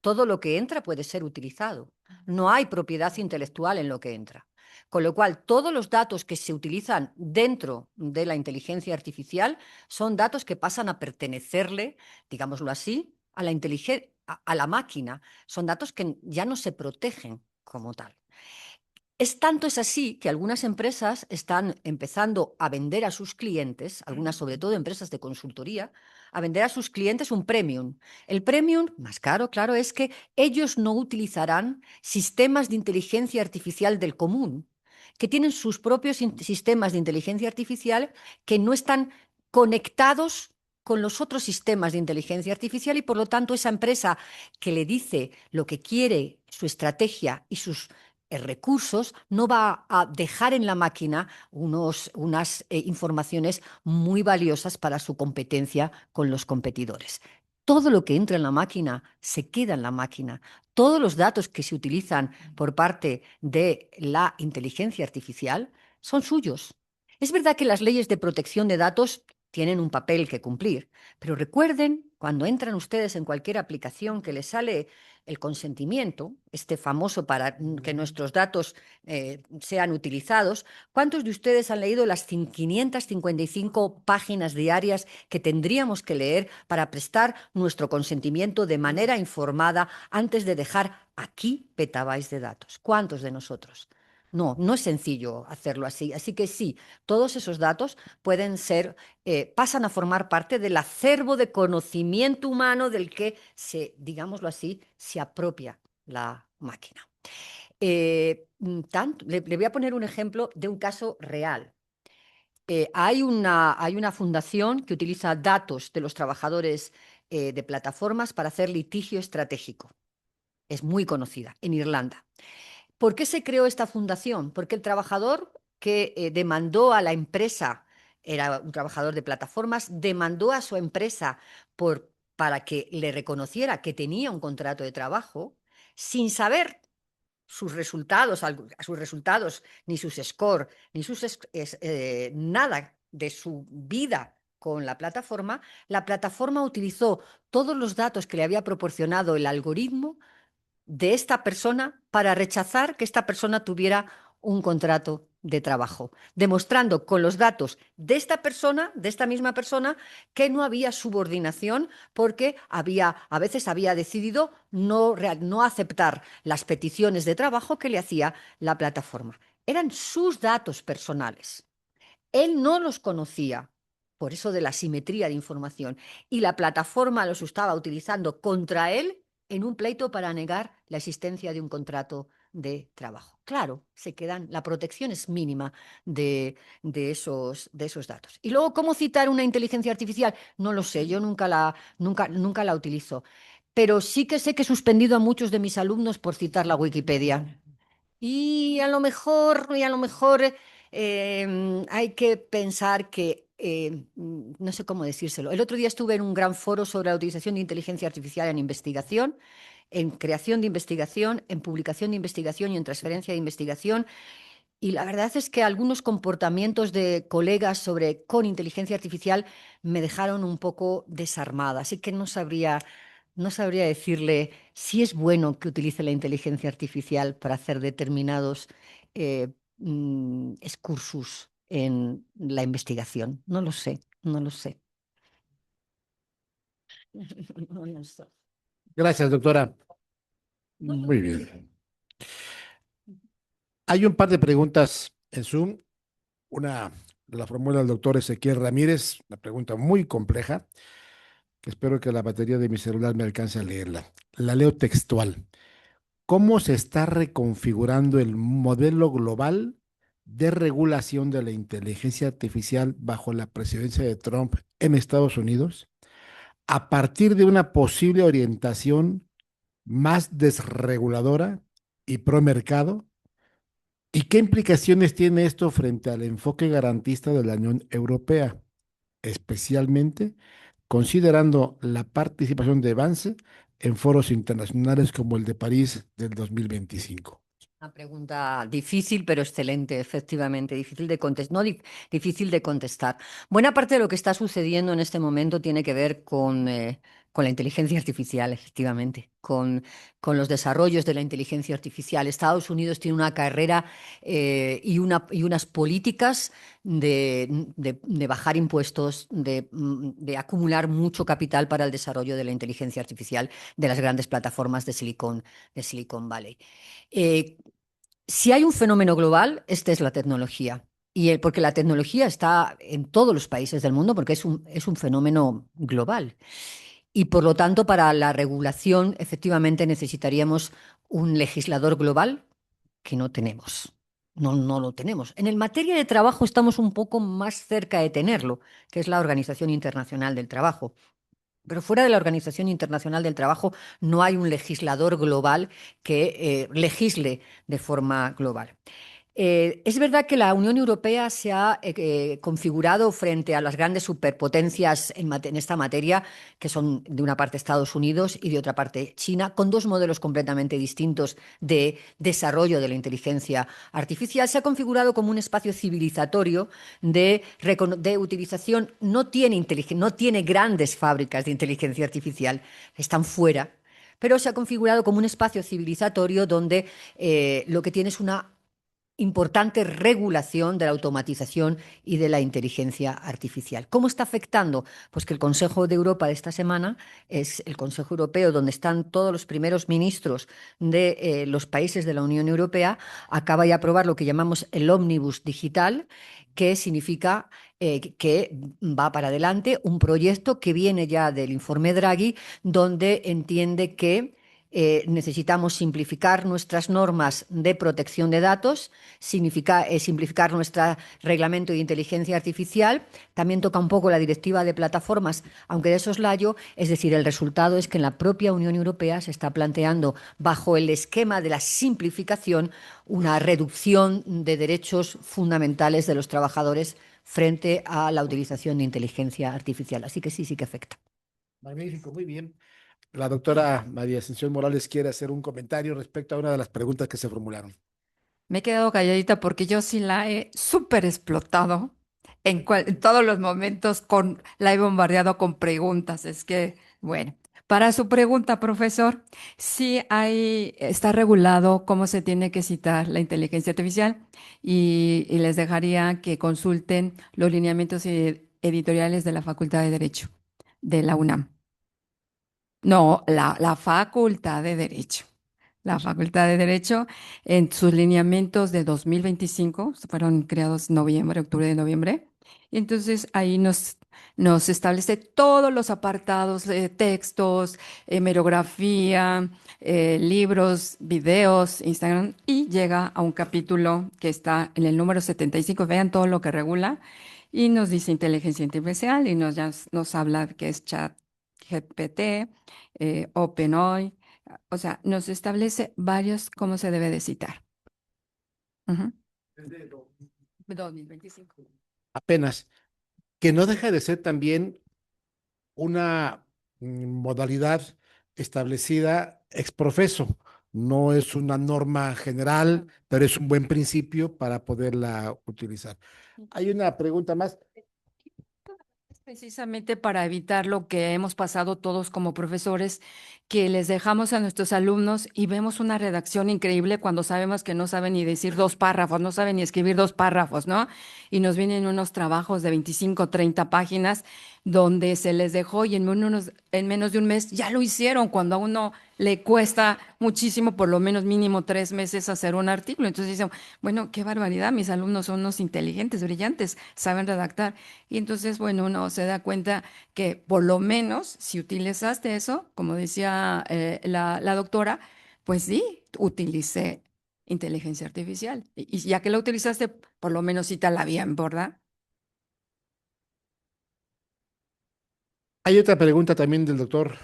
Todo lo que entra puede ser utilizado. No hay propiedad intelectual en lo que entra. Con lo cual, todos los datos que se utilizan dentro de la inteligencia artificial son datos que pasan a pertenecerle, digámoslo así, a la máquina. Son datos que ya no se protegen como tal. Es así que algunas empresas están empezando a vender a sus clientes, algunas sobre todo empresas de consultoría, a vender a sus clientes un premium. El premium, más caro, claro, es que ellos no utilizarán sistemas de inteligencia artificial del común, que tienen sus propios sistemas de inteligencia artificial que no están conectados con los otros sistemas de inteligencia artificial y por lo tanto esa empresa que le dice lo que quiere, su estrategia y sus recursos, no va a dejar en la máquina unas informaciones muy valiosas para su competencia con los competidores. Todo lo que entra en la máquina se queda en la máquina. Todos los datos que se utilizan por parte de la inteligencia artificial son suyos. Es verdad que las leyes de protección de datos tienen un papel que cumplir. Pero recuerden, cuando entran ustedes en cualquier aplicación que les sale el consentimiento, este famoso para que nuestros datos sean utilizados, ¿cuántos de ustedes han leído las 555 páginas diarias que tendríamos que leer para prestar nuestro consentimiento de manera informada antes de dejar aquí petabytes de datos? ¿Cuántos de nosotros? No, no es sencillo hacerlo así. Así que sí, todos esos datos pueden ser, pasan a formar parte del acervo de conocimiento humano del que digámoslo así, se apropia la máquina. Le voy a poner un ejemplo de un caso real. Hay una fundación que utiliza datos de los trabajadores de plataformas para hacer litigio estratégico. Es muy conocida en Irlanda. ¿Por qué se creó esta fundación? Porque el trabajador que demandó a la empresa, era un trabajador de plataformas, demandó a su empresa para que le reconociera que tenía un contrato de trabajo, sin saber sus resultados, ni sus scores, ni nada de su vida con la plataforma utilizó todos los datos que le había proporcionado el algoritmo de esta persona para rechazar que esta persona tuviera un contrato de trabajo, demostrando con los datos de esta persona, de esta misma persona, que no había subordinación porque a veces había decidido no aceptar las peticiones de trabajo que le hacía la plataforma. Eran sus datos personales. Él no los conocía, por eso de la simetría de información, y la plataforma los estaba utilizando contra él en un pleito para negar la existencia de un contrato de trabajo. Claro, la protección es mínima de esos datos. Y luego, ¿cómo citar una inteligencia artificial? No lo sé, yo nunca la utilizo. Pero sí que sé que he suspendido a muchos de mis alumnos por citar la Wikipedia. Y a lo mejor, hay que pensar que, no sé cómo decírselo. El otro día estuve en un gran foro sobre la utilización de inteligencia artificial en investigación, en creación de investigación, en publicación de investigación y en transferencia de investigación. Y la verdad es que algunos comportamientos de colegas con inteligencia artificial me dejaron un poco desarmada. Así que no sabría decirle si es bueno que utilice la inteligencia artificial para hacer determinados excursus en la investigación. No lo sé, no lo sé. No lo sé. Gracias, doctora. Muy bien. Hay un par de preguntas en Zoom. Una la formula el doctor Ezequiel Ramírez, una pregunta muy compleja, que espero que la batería de mi celular me alcance a leerla. La leo textual. ¿Cómo se está reconfigurando el modelo global de regulación de la inteligencia artificial bajo la presidencia de Trump en Estados Unidos a partir de una posible orientación más desreguladora y pro mercado? ¿Y qué implicaciones tiene esto frente al enfoque garantista de la Unión Europea, especialmente considerando la participación de Vance en foros internacionales como el de París del 2025? Una pregunta difícil, pero excelente, efectivamente. Difícil de contestar, no difícil de contestar. Buena parte de lo que está sucediendo en este momento tiene que ver con la inteligencia artificial, efectivamente, con los desarrollos de la inteligencia artificial. Estados Unidos tiene una carrera y unas políticas de bajar impuestos, de acumular mucho capital para el desarrollo de la inteligencia artificial de las grandes plataformas de Silicon Valley. Eh, si hay un fenómeno global, este es la tecnología. Porque la tecnología está en todos los países del mundo, porque es un fenómeno global. Y por lo tanto, para la regulación, efectivamente necesitaríamos un legislador global que no tenemos. No, no lo tenemos. En el materia de trabajo estamos un poco más cerca de tenerlo, que es la Organización Internacional del Trabajo. Pero fuera de la Organización Internacional del Trabajo no hay un legislador global que legisle de forma global. Es verdad que la Unión Europea se ha configurado frente a las grandes superpotencias en esta materia, que son de una parte Estados Unidos y de otra parte China, con dos modelos completamente distintos de desarrollo de la inteligencia artificial. Se ha configurado como un espacio civilizatorio de utilización. No tiene grandes fábricas de inteligencia artificial, están fuera. Pero se ha configurado como un espacio civilizatorio donde lo que tiene es una importante regulación de la automatización y de la inteligencia artificial. ¿Cómo está afectando? Pues que el Consejo de Europa de esta semana es el Consejo Europeo donde están todos los primeros ministros de los países de la Unión Europea, acaba de aprobar lo que llamamos el ómnibus digital, que significa que va para adelante un proyecto que viene ya del informe Draghi, donde entiende que necesitamos simplificar nuestras normas de protección de datos, simplificar nuestro reglamento de inteligencia artificial. También toca un poco la directiva de plataformas, aunque de soslayo. Es decir, el resultado es que en la propia Unión Europea se está planteando, bajo el esquema de la simplificación, una reducción de derechos fundamentales de los trabajadores frente a la utilización de inteligencia artificial. Así que sí que afecta. Magnífico, muy bien. La doctora María Ascensión Morales quiere hacer un comentario respecto a una de las preguntas que se formularon. Me he quedado calladita porque yo sí la he súper explotado en todos los momentos, la he bombardeado con preguntas. Es que, bueno, para su pregunta, profesor, sí está regulado cómo se tiene que citar la inteligencia artificial y les dejaría que consulten los lineamientos editoriales de la Facultad de Derecho de la UNAM. No, la Facultad de Derecho. La Facultad de Derecho, en sus lineamientos de 2025, fueron creados en noviembre, octubre de noviembre, y entonces ahí nos establece todos los apartados de textos, hemerografía, libros, videos, Instagram, y llega a un capítulo que está en el número 75. Vean todo lo que regula, y nos dice inteligencia artificial, y nos habla que es chat GPT, OpenAI. O sea, nos establece varios cómo se debe de citar. Ujú. 2025. Apenas, que no deja de ser también una modalidad establecida ex profeso. No es una norma general, pero es un buen principio para poderla utilizar. Hay una pregunta más. Es precisamente para evitar lo que hemos pasado todos como profesores, que les dejamos a nuestros alumnos y vemos una redacción increíble cuando sabemos que no saben ni decir dos párrafos, no saben ni escribir dos párrafos, ¿no? Y nos vienen unos trabajos de 25, 30 páginas donde se les dejó y en menos de un mes ya lo hicieron, cuando a uno le cuesta muchísimo, por lo menos mínimo 3 meses hacer un artículo. Entonces dicen, bueno, qué barbaridad, mis alumnos son unos inteligentes, brillantes, saben redactar. Y entonces, bueno, uno se da cuenta que por lo menos si utilizaste eso, como decía la doctora, pues sí, utilicé inteligencia artificial. Y ya que la utilizaste, por lo menos cítala bien, ¿verdad? Hay otra pregunta también del doctor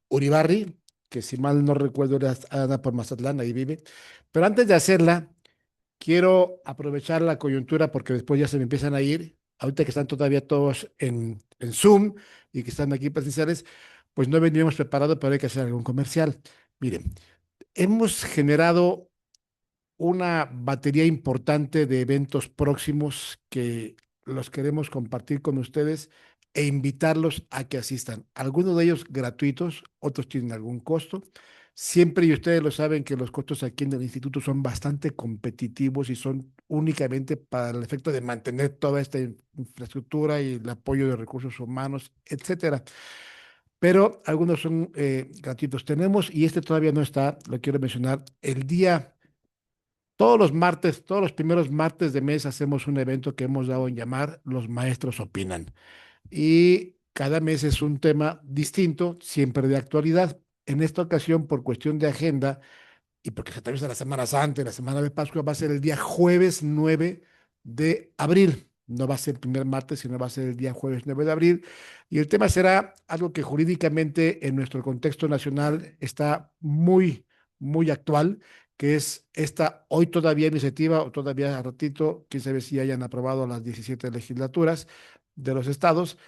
Uribarri, que si mal no recuerdo anda por Mazatlán, ahí vive. Pero antes de hacerla, quiero aprovechar la coyuntura porque después ya se me empiezan a ir. Ahorita que están todavía todos en Zoom y que están aquí presenciales, pues no veníamos preparados, pero hay que hacer algún comercial. Miren, hemos generado una batería importante de eventos próximos que los queremos compartir con ustedes e invitarlos a que asistan. Algunos de ellos gratuitos, otros tienen algún costo. Siempre, y ustedes lo saben, que los costos aquí en el instituto son bastante competitivos y son únicamente para el efecto de mantener toda esta infraestructura y el apoyo de recursos humanos, etcétera. Pero algunos son gratuitos. Tenemos, y este todavía no está, lo quiero mencionar, el día todos los martes, todos los primeros martes de mes hacemos un evento que hemos dado en llamar Los Maestros Opinan. Y cada mes es un tema distinto, siempre de actualidad. En esta ocasión, por cuestión de agenda y porque se atraviesa la Semana Santa y la Semana de Pascua, va a ser el día jueves 9 de abril. No va a ser el primer martes, sino va a ser el día jueves 9 de abril. Y el tema será algo que jurídicamente en nuestro contexto nacional está muy, muy actual, que es esta hoy todavía iniciativa, o todavía a ratito, quién sabe si hayan aprobado las 17 legislaturas de los estados,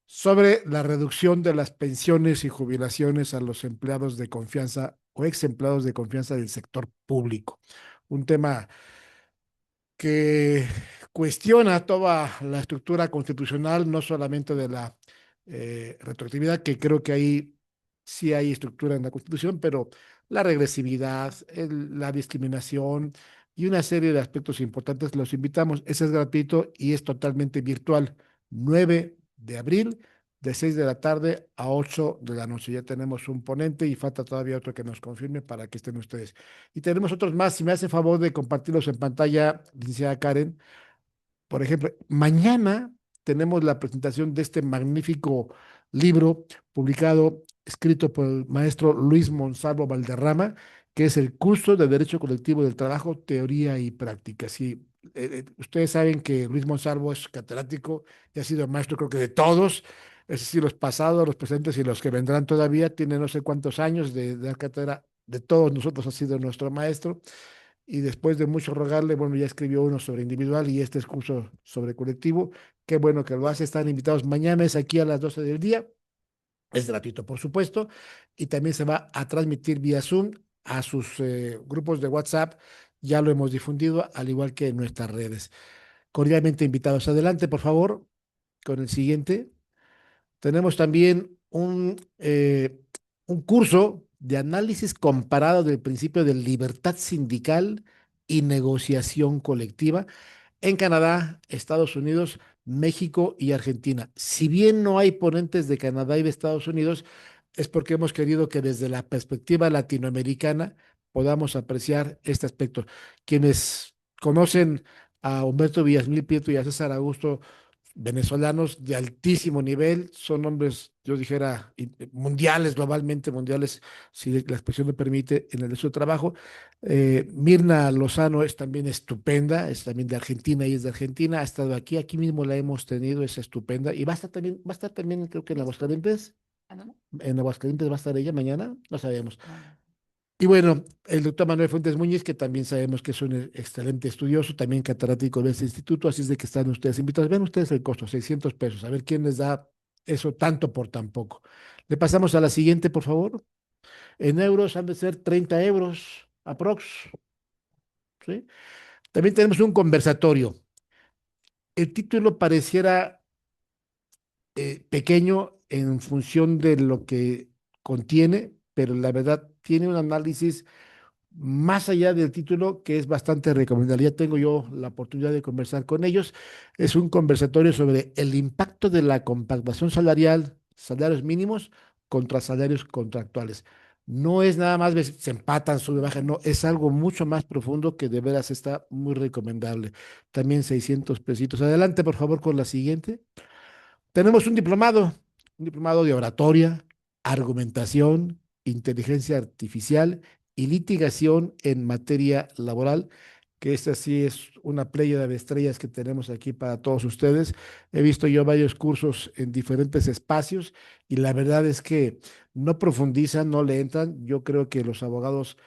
sobre la reducción de las pensiones y jubilaciones a los empleados de confianza o ex empleados de confianza del sector público. Un tema que cuestiona toda la estructura constitucional, no solamente de la retroactividad, que creo que ahí sí hay estructura en la Constitución, pero la regresividad, la discriminación y una serie de aspectos importantes. Los invitamos, ese es gratuito y es totalmente virtual. 9 de abril, de 6 de la tarde a 8 de la noche. Ya tenemos un ponente y falta todavía otro que nos confirme para que estén ustedes. Y tenemos otros más. Si me hace favor de compartirlos en pantalla, licenciada Karen. Por ejemplo, mañana tenemos la presentación de este magnífico libro publicado, escrito por el maestro Luis Monsalvo Valderrama, que es el curso de Derecho Colectivo del Trabajo, Teoría y Práctica. Sí, ustedes saben que Luis Monsalvo es catedrático y ha sido maestro, creo que de todos, es decir, los pasados, los presentes y los que vendrán todavía. Tiene no sé cuántos años de dar cátedra, de todos nosotros ha sido nuestro maestro, y después de mucho rogarle, bueno, ya escribió uno sobre individual y este es curso sobre colectivo. Qué bueno que lo hace. Están invitados. Mañana es aquí a las 12 del día. Es gratuito, por supuesto. Y también se va a transmitir vía Zoom a sus grupos de WhatsApp. Ya lo hemos difundido, al igual que en nuestras redes. Cordialmente invitados. Adelante, por favor, con el siguiente. Tenemos también un curso de análisis comparado del principio de libertad sindical y negociación colectiva en Canadá, Estados Unidos, México y Argentina. Si bien no hay ponentes de Canadá y de Estados Unidos, es porque hemos querido que desde la perspectiva latinoamericana podamos apreciar este aspecto. Quienes conocen a Humberto Villasmil Prieto y a César Augusto, venezolanos de altísimo nivel, son hombres, yo dijera, mundiales, globalmente mundiales, si la expresión me permite, en el de su trabajo. Mirna Lozano es también estupenda, es también de Argentina y es de Argentina, ha estado aquí mismo la hemos tenido, es estupenda, y va a estar también creo que Ah, ¿no? En Aguascalientes va a estar ella mañana, no sabemos. No. Y bueno, el doctor Manuel Fuentes Muñiz, que también sabemos que es un excelente estudioso, también catedrático de este instituto, así es de que están ustedes invitados. Ven ustedes el costo, 600 pesos, a ver quién les da eso tanto por tan poco. Le pasamos a la siguiente, por favor. En euros han de ser 30 euros, aprox, ¿sí? También tenemos un conversatorio. El título pareciera pequeño en función de lo que contiene, pero la verdad tiene un análisis más allá del título, que es bastante recomendable. Ya tengo yo la oportunidad de conversar con ellos. Es un conversatorio sobre el impacto de la compactación salarial, salarios mínimos contra salarios contractuales. No es nada más se empatan, sube, baja, no, es algo mucho más profundo que de veras está muy recomendable. También 600 pesitos. Adelante, por favor, con la siguiente. Tenemos un diplomado de oratoria, argumentación, inteligencia artificial y litigación en materia laboral, que esta sí es una pléyada de estrellas que tenemos aquí para todos ustedes. He visto yo varios cursos en diferentes espacios y la verdad es que no profundizan, no le entran. Yo creo que los abogados.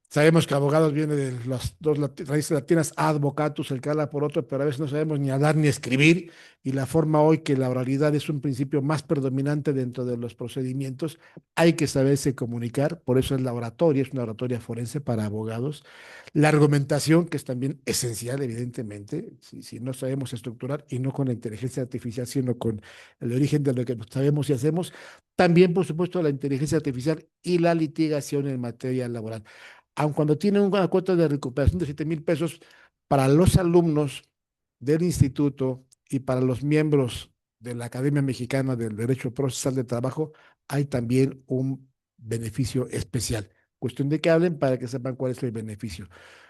Sabemos que abogados viene de las dos raíces latinas, advocatus, el que habla por otro, pero a veces no sabemos ni hablar ni escribir, y la forma hoy que la oralidad es un principio más predominante dentro de los procedimientos, hay que saberse comunicar, por eso es la oratoria, es una oratoria forense para abogados. La argumentación, que es también esencial, evidentemente, si no sabemos estructurar, y no con la inteligencia artificial, sino con el origen de lo que sabemos y hacemos. También, por supuesto, la inteligencia artificial y la litigación en materia laboral, aun cuando tiene una cuota de recuperación de 7,000 pesos para los alumnos del instituto y para los miembros de la Academia Mexicana del Derecho Procesal de Trabajo, hay también un beneficio especial. Cuestión de que hablen para que sepan cuál es el beneficio.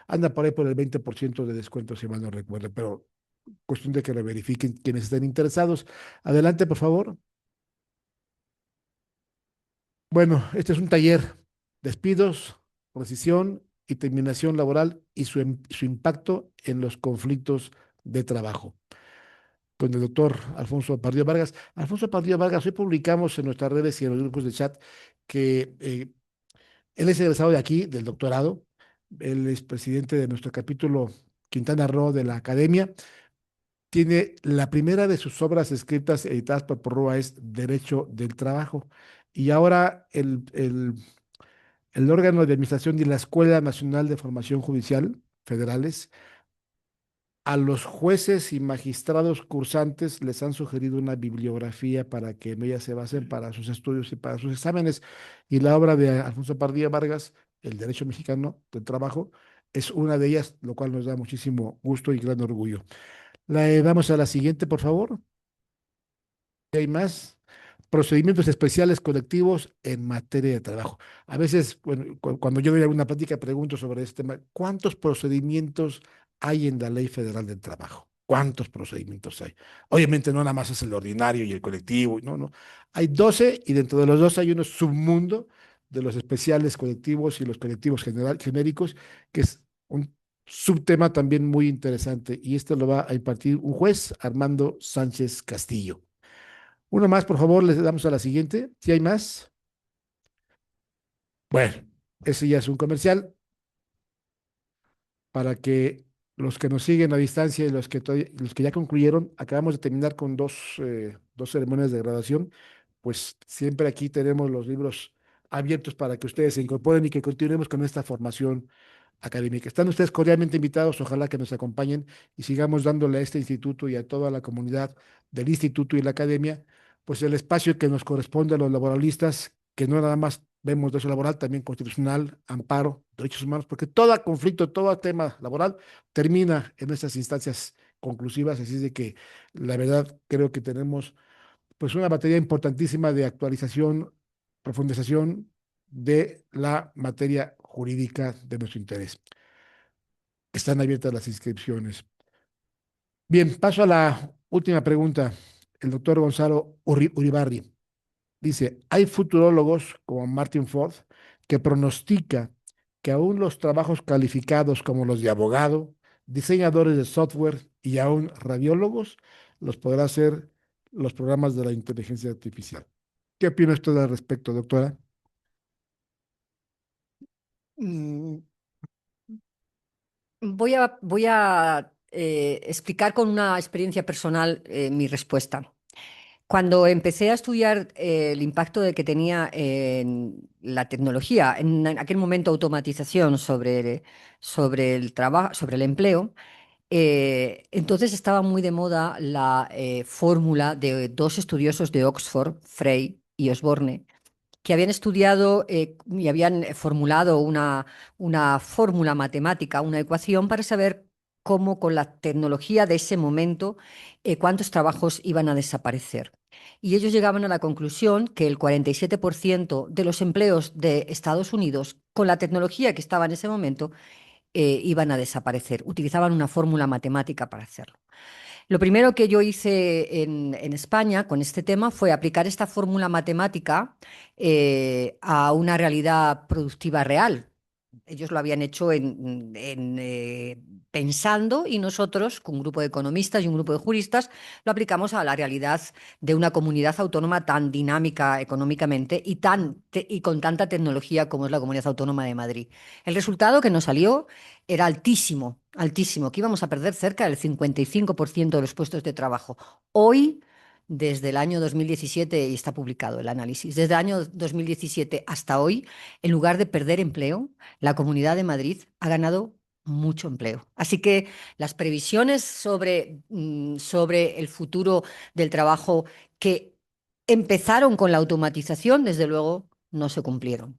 Anda por ahí por el 20% de descuento, si mal no recuerdo, pero cuestión de que lo verifiquen quienes estén interesados. Adelante, por favor. Bueno, este es un taller, despidos, rescisión y terminación laboral y su impacto en los conflictos de trabajo, con el doctor Alfonso Pardillo Vargas. Alfonso Pardillo Vargas, hoy publicamos en nuestras redes y en los grupos de chat que él es egresado de aquí, del doctorado, él es presidente de nuestro capítulo Quintana Roo de la Academia. Tiene la primera de sus obras escritas editadas por Porrúa es Derecho del Trabajo. Y ahora el órgano de administración y la Escuela Nacional de Formación Judicial federales a los jueces y magistrados cursantes les han sugerido una bibliografía para que en ella se basen para sus estudios y para sus exámenes. Y la obra de Alfonso Pardía Vargas, El Derecho Mexicano del Trabajo, es una de ellas, lo cual nos da muchísimo gusto y gran orgullo. Damos a la siguiente, por favor. Hay más procedimientos especiales colectivos en materia de trabajo. A veces, bueno, cuando yo doy alguna plática, pregunto sobre este tema, ¿cuántos procedimientos hay en la Ley Federal del Trabajo? ¿Cuántos procedimientos hay? Obviamente no nada más es el ordinario y el colectivo, no, no. Hay 12 y dentro de los 12 hay un submundo de los especiales colectivos y los colectivos genéricos, que es un subtema también muy interesante y esto lo va a impartir un juez, Armando Sánchez Castillo. Uno más, por favor, les damos a la siguiente. Si hay más. Bueno, ese ya es un comercial para que los que nos siguen a distancia y los que ya concluyeron, acabamos de terminar con dos ceremonias de graduación, pues siempre aquí tenemos los libros abiertos para que ustedes se incorporen y que continuemos con esta formación académica. Están ustedes cordialmente invitados, ojalá que nos acompañen y sigamos dándole a este instituto y a toda la comunidad del instituto y la academia, pues el espacio que nos corresponde a los laboralistas, que no nada más vemos derecho laboral, también constitucional, amparo, derechos humanos, porque todo conflicto, todo tema laboral termina en estas instancias conclusivas, así es de que la verdad creo que tenemos pues una batería importantísima de actualización, profundización de la materia jurídica de nuestro interés. Están abiertas las inscripciones. Bien, paso a la última pregunta. El doctor Gonzalo Uribarri dice, hay futurólogos como Martin Ford que pronostica que aún los trabajos calificados como los de abogado, diseñadores de software y aún radiólogos los podrá hacer los programas de la inteligencia artificial. ¿Qué opina usted al respecto, doctora? Mm, Voy a explicar con una experiencia personal mi respuesta. Cuando empecé a estudiar el impacto de que tenía en la tecnología, en aquel momento automatización sobre el trabajo, sobre el empleo, entonces estaba muy de moda la fórmula de dos estudiosos de Oxford, Frey y Osborne, que habían estudiado y habían formulado una fórmula matemática, una ecuación para saber cómo con la tecnología de ese momento, cuántos trabajos iban a desaparecer. Y ellos llegaban a la conclusión que el 47% de los empleos de Estados Unidos, con la tecnología que estaba en ese momento, iban a desaparecer. Utilizaban una fórmula matemática para hacerlo. Lo primero que yo hice en España con este tema fue aplicar esta fórmula matemática a una realidad productiva real. Ellos lo habían hecho pensando y nosotros, con un grupo de economistas y un grupo de juristas, lo aplicamos a la realidad de una comunidad autónoma tan dinámica económicamente y con tanta tecnología como es la Comunidad Autónoma de Madrid. El resultado que nos salió era altísimo, altísimo, que íbamos a perder cerca del 55% de los puestos de trabajo. Hoy, desde el año 2017, y está publicado el análisis, desde el año 2017 hasta hoy, en lugar de perder empleo, la Comunidad de Madrid ha ganado mucho empleo. Así que las previsiones sobre el futuro del trabajo que empezaron con la automatización, desde luego, no se cumplieron.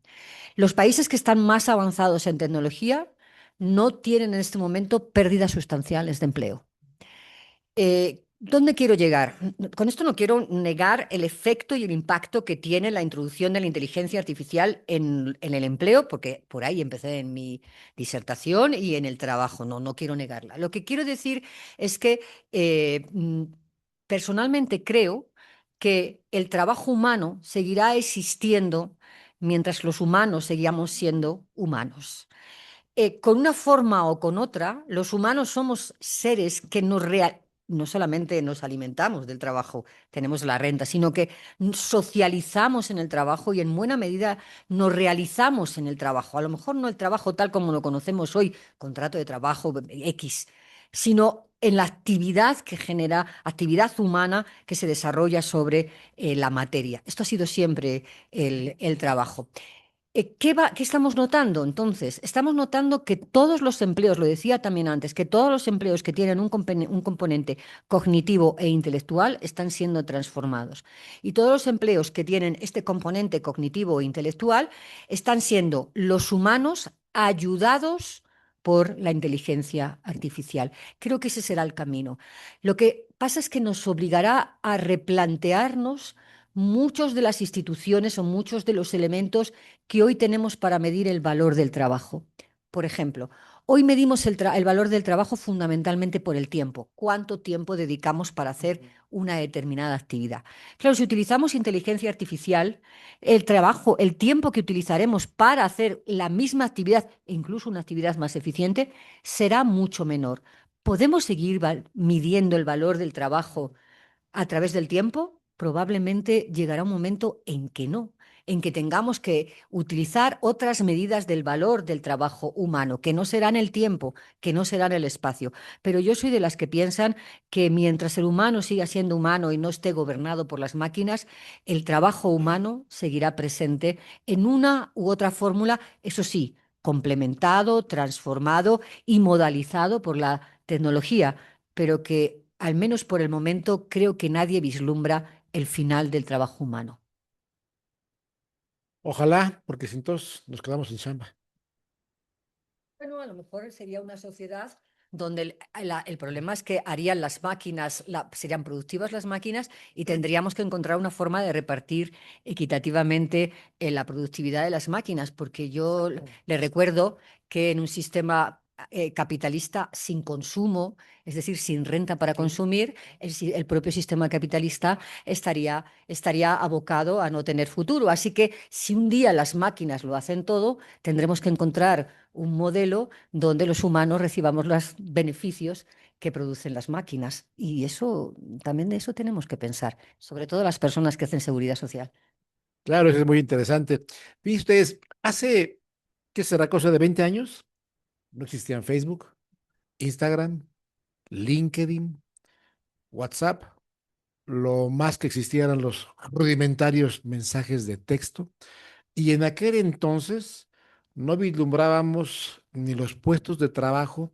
Los países que están más avanzados en tecnología no tienen en este momento pérdidas sustanciales de empleo. ¿Dónde quiero llegar? Con esto no quiero negar el efecto y el impacto que tiene la introducción de la inteligencia artificial en el empleo, porque por ahí empecé en mi disertación y en el trabajo. No, no quiero negarla. Lo que quiero decir es que personalmente creo que el trabajo humano seguirá existiendo mientras los humanos seguíamos siendo humanos. Con una forma o con otra, los humanos somos seres que no solamente nos alimentamos del trabajo, tenemos la renta, sino que socializamos en el trabajo y en buena medida nos realizamos en el trabajo. A lo mejor no el trabajo tal como lo conocemos hoy, contrato de trabajo X, sino en la actividad que genera, actividad humana que se desarrolla sobre la materia. Esto ha sido siempre el trabajo. ¿Qué estamos notando entonces? Estamos notando que todos los empleos, lo decía también antes, que todos los empleos que tienen un componente cognitivo e intelectual están siendo transformados. Y todos los empleos que tienen este componente cognitivo e intelectual están siendo los humanos ayudados por la inteligencia artificial. Creo que ese será el camino. Lo que pasa es que nos obligará a replantearnos muchas de las instituciones o muchos de los elementos que hoy tenemos para medir el valor del trabajo. Por ejemplo, hoy medimos el valor del trabajo fundamentalmente por el tiempo. ¿Cuánto tiempo dedicamos para hacer una determinada actividad? Claro, si utilizamos inteligencia artificial, el trabajo, el tiempo que utilizaremos para hacer la misma actividad, e incluso una actividad más eficiente, será mucho menor. ¿Podemos seguir midiendo el valor del trabajo a través del tiempo? Probablemente llegará un momento en que no, en que tengamos que utilizar otras medidas del valor del trabajo humano, que no serán el tiempo, que no serán el espacio. Pero yo soy de las que piensan que mientras el humano siga siendo humano y no esté gobernado por las máquinas, el trabajo humano seguirá presente en una u otra fórmula, eso sí, complementado, transformado y modalizado por la tecnología, pero que al menos por el momento creo que nadie vislumbra el final del trabajo humano. Ojalá, porque si entonces nos quedamos sin chamba. Bueno, a lo mejor sería una sociedad donde el problema es que harían las máquinas, serían productivas las máquinas y tendríamos que encontrar una forma de repartir equitativamente la productividad de las máquinas, porque yo le recuerdo que en un sistema capitalista sin consumo, es decir, sin renta para consumir, el propio sistema capitalista estaría abocado a no tener futuro. Así que si un día las máquinas lo hacen todo, tendremos que encontrar un modelo donde los humanos recibamos los beneficios que producen las máquinas. Y eso, también de eso tenemos que pensar, sobre todo las personas que hacen seguridad social. Claro, eso es muy interesante. Viste, hace, ¿qué será? Cosa de 20 años, no existían Facebook, Instagram, LinkedIn, WhatsApp. Lo más que existían eran los rudimentarios mensajes de texto. Y en aquel entonces no vislumbrábamos ni los puestos de trabajo,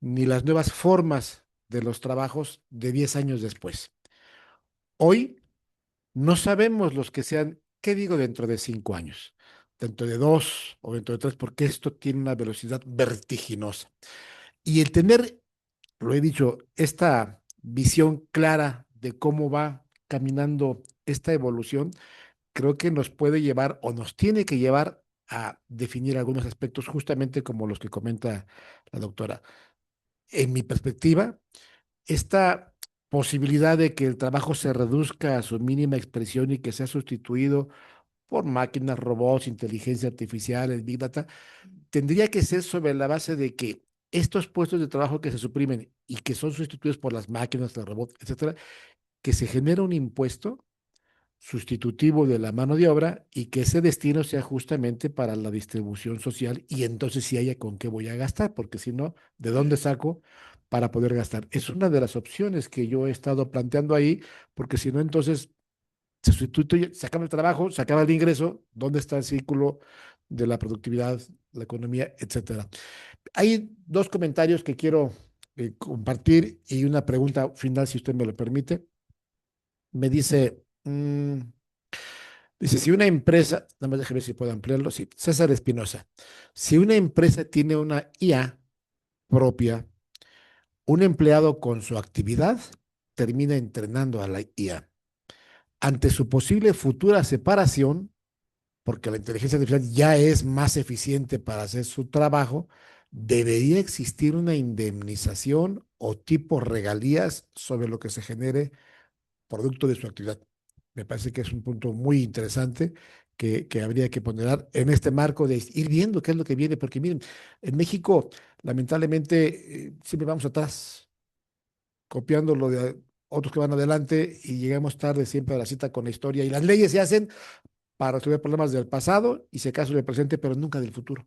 ni las nuevas formas de los trabajos de 10 años después. Hoy no sabemos los que sean, ¿qué digo dentro de 5 años? Dentro de 2 o dentro de 3, porque esto tiene una velocidad vertiginosa. Y el tener, lo he dicho, esta visión clara de cómo va caminando esta evolución, creo que nos puede llevar o nos tiene que llevar a definir algunos aspectos justamente como los que comenta la doctora. En mi perspectiva, esta posibilidad de que el trabajo se reduzca a su mínima expresión y que sea sustituido por máquinas, robots, inteligencia artificial, el Big Data, tendría que ser sobre la base de que estos puestos de trabajo que se suprimen y que son sustituidos por las máquinas, los robots, etcétera, que se genera un impuesto sustitutivo de la mano de obra y que ese destino sea justamente para la distribución social y entonces sí haya con qué voy a gastar, porque si no, ¿de dónde saco para poder gastar? Es una de las opciones que yo he estado planteando ahí, porque si no, entonces se sustituye, se acaba el trabajo, se acaba el ingreso, ¿dónde está el círculo de la productividad, la economía, etcétera? Hay dos comentarios que quiero compartir y una pregunta final, si usted me lo permite. Me dice, dice, si una empresa, nada más déjeme ver si puedo ampliarlo, sí, César Espinosa, si una empresa tiene una IA propia, un empleado con su actividad termina entrenando a la IA. Ante su posible futura separación, porque la inteligencia artificial ya es más eficiente para hacer su trabajo, debería existir una indemnización o tipo regalías sobre lo que se genere producto de su actividad. Me parece que es un punto muy interesante que habría que ponderar en este marco de ir viendo qué es lo que viene, porque miren, en México lamentablemente siempre vamos atrás copiando lo de otros que van adelante y llegamos tarde siempre a la cita con la historia. Y las leyes se hacen para resolver problemas del pasado y si acaso del presente, pero nunca del futuro.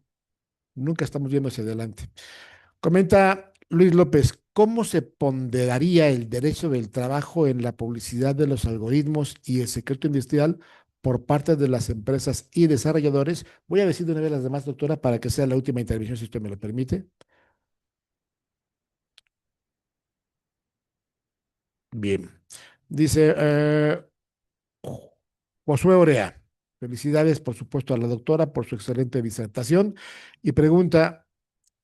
Nunca estamos viendo hacia adelante. Comenta Luis López, ¿cómo se ponderaría el derecho del trabajo en la publicidad de los algoritmos y el secreto industrial por parte de las empresas y desarrolladores? Voy a decir de una vez las demás, doctora, para que sea la última intervención, si usted me lo permite. Bien. Dice Josué Orea. Felicidades, por supuesto, a la doctora por su excelente disertación y pregunta,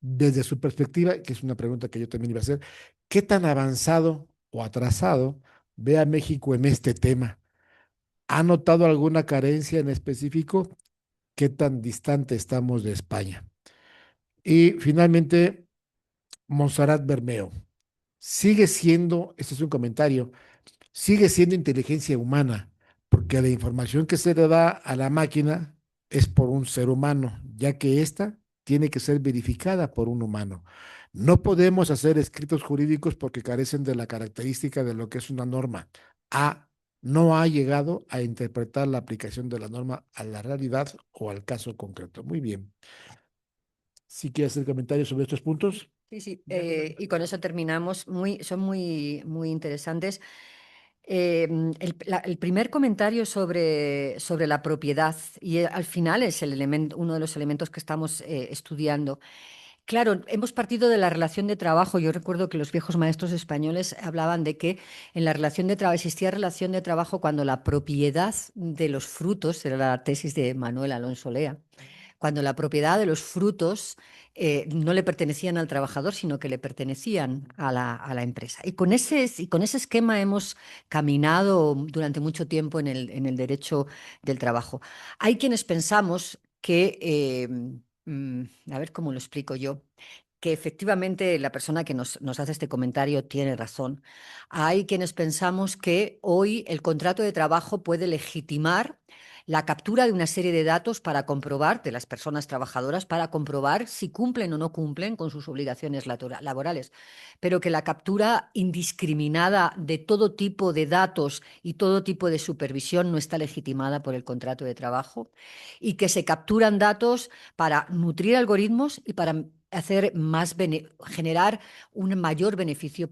desde su perspectiva, que es una pregunta que yo también iba a hacer, ¿qué tan avanzado o atrasado ve a México en este tema? ¿Ha notado alguna carencia en específico? ¿Qué tan distante estamos de España? Y finalmente, Monserrat Bermeo. Sigue siendo, este es un comentario, sigue siendo inteligencia humana, porque la información que se le da a la máquina es por un ser humano, ya que ésta tiene que ser verificada por un humano. No podemos hacer escritos jurídicos porque carecen de la característica de lo que es una norma. A no ha llegado a interpretar la aplicación de la norma a la realidad o al caso concreto. Muy bien. ¿Sí quiere hacer comentarios sobre estos puntos? Sí, sí, y con eso terminamos. Son muy interesantes. El primer comentario sobre la propiedad, y al final es uno de los elementos que estamos estudiando. Claro, hemos partido de la relación de trabajo. Yo recuerdo que los viejos maestros españoles hablaban de que en la relación de trabajo existía relación de trabajo cuando la propiedad de los frutos, era la tesis de Manuel Alonso Lea, cuando la propiedad de los frutos no le pertenecían al trabajador, sino que le pertenecían a la empresa. Y con ese esquema hemos caminado durante mucho tiempo en el derecho del trabajo. Hay quienes pensamos que, a ver cómo lo explico yo, que efectivamente la persona que nos hace este comentario tiene razón. Hay quienes pensamos que hoy el contrato de trabajo puede legitimar la captura de una serie de datos para comprobar, de las personas trabajadoras, para comprobar si cumplen o no cumplen con sus obligaciones laborales, pero que la captura indiscriminada de todo tipo de datos y todo tipo de supervisión no está legitimada por el contrato de trabajo y que se capturan datos para nutrir algoritmos y para generar un mayor beneficio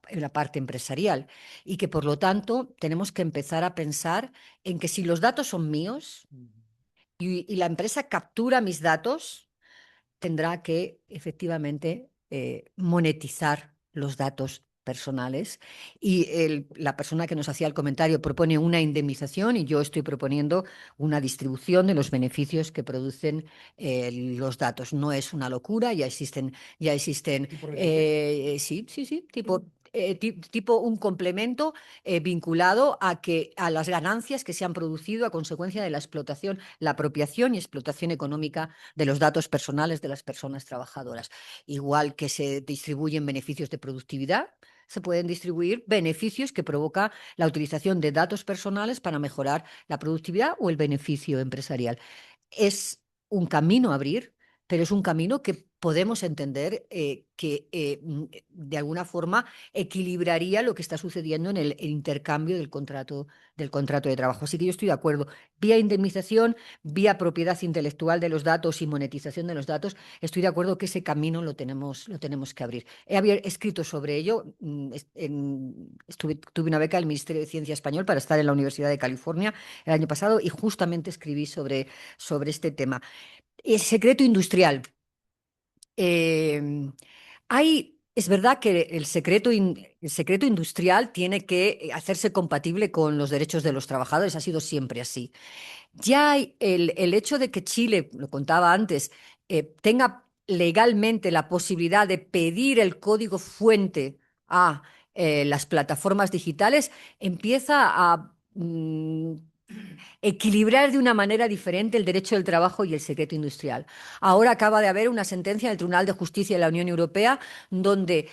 en la parte empresarial y que por lo tanto tenemos que empezar a pensar en que si los datos son míos y la empresa captura mis datos, tendrá que efectivamente monetizar los datos personales y la persona que nos hacía el comentario propone una indemnización y yo estoy proponiendo una distribución de los beneficios que producen los datos. No es una locura, ya existen, ¿Tipo reglamento? sí, sí, sí, tipo un complemento vinculado a las ganancias que se han producido a consecuencia de la explotación, la apropiación y explotación económica de los datos personales de las personas trabajadoras. Igual que se distribuyen beneficios de productividad, se pueden distribuir beneficios que provoca la utilización de datos personales para mejorar la productividad o el beneficio empresarial. Es un camino a abrir, pero es un camino que podemos entender que de alguna forma equilibraría lo que está sucediendo en el intercambio del contrato de trabajo. Así que yo estoy de acuerdo. Vía indemnización, vía propiedad intelectual de los datos y monetización de los datos, estoy de acuerdo que ese camino lo tenemos que abrir. He escrito sobre ello. Tuve una beca del Ministerio de Ciencia Español para estar en la Universidad de California el año pasado y justamente escribí sobre este tema. El secreto industrial. Eh, es verdad que el secreto industrial tiene que hacerse compatible con los derechos de los trabajadores, ha sido siempre así. Ya hay el hecho de que Chile, lo contaba antes, tenga legalmente la posibilidad de pedir el código fuente a las plataformas digitales, empieza a equilibrar de una manera diferente el derecho del trabajo y el secreto industrial. Ahora acaba de haber una sentencia del Tribunal de Justicia de la Unión Europea donde,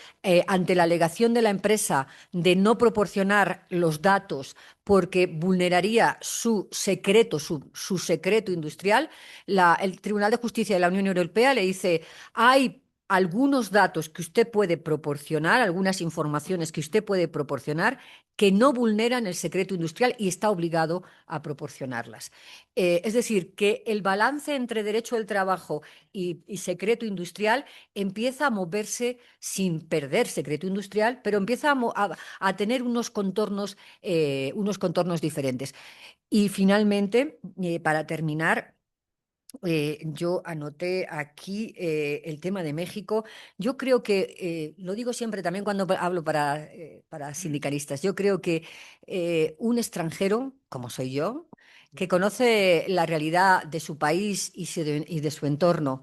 ante la alegación de la empresa de no proporcionar los datos porque vulneraría su secreto industrial, el Tribunal de Justicia de la Unión Europea le dice, hay algunos datos que usted puede proporcionar, algunas informaciones que usted puede proporcionar que no vulneran el secreto industrial y está obligado a proporcionarlas. Es decir, que el balance entre derecho del trabajo y secreto industrial empieza a moverse sin perder secreto industrial, pero empieza a tener unos contornos diferentes. Y finalmente, para terminar, yo anoté aquí el tema de México. Yo creo que, lo digo siempre también cuando hablo para sindicalistas, yo creo que un extranjero, como soy yo, que conoce la realidad de su país y de su entorno,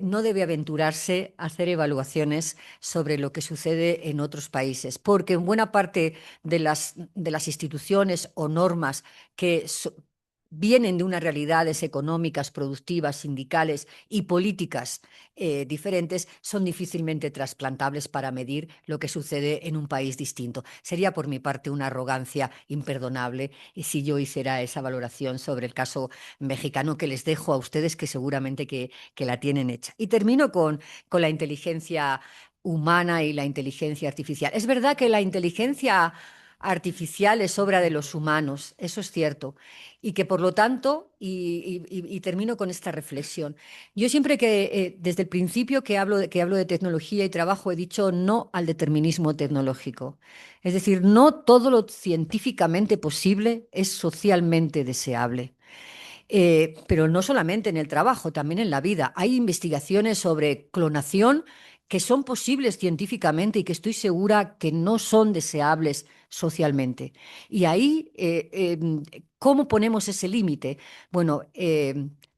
no debe aventurarse a hacer evaluaciones sobre lo que sucede en otros países, porque en buena parte de las instituciones o normas que vienen de unas realidades económicas, productivas, sindicales y políticas diferentes, son difícilmente trasplantables para medir lo que sucede en un país distinto. Sería por mi parte una arrogancia imperdonable si yo hiciera esa valoración sobre el caso mexicano, que les dejo a ustedes, que seguramente que la tienen hecha. Y termino con la inteligencia humana y la inteligencia artificial. Es verdad que la inteligencia artificial es obra de los humanos, eso es cierto, y que por lo tanto, y termino con esta reflexión, yo siempre desde el principio que hablo de tecnología y trabajo, he dicho no al determinismo tecnológico. Es decir, no todo lo científicamente posible es socialmente deseable. Pero no solamente en el trabajo, también en la vida. Hay investigaciones sobre clonación que son posibles científicamente y que estoy segura que no son deseables socialmente. Y ahí, ¿cómo ponemos ese límite? Bueno,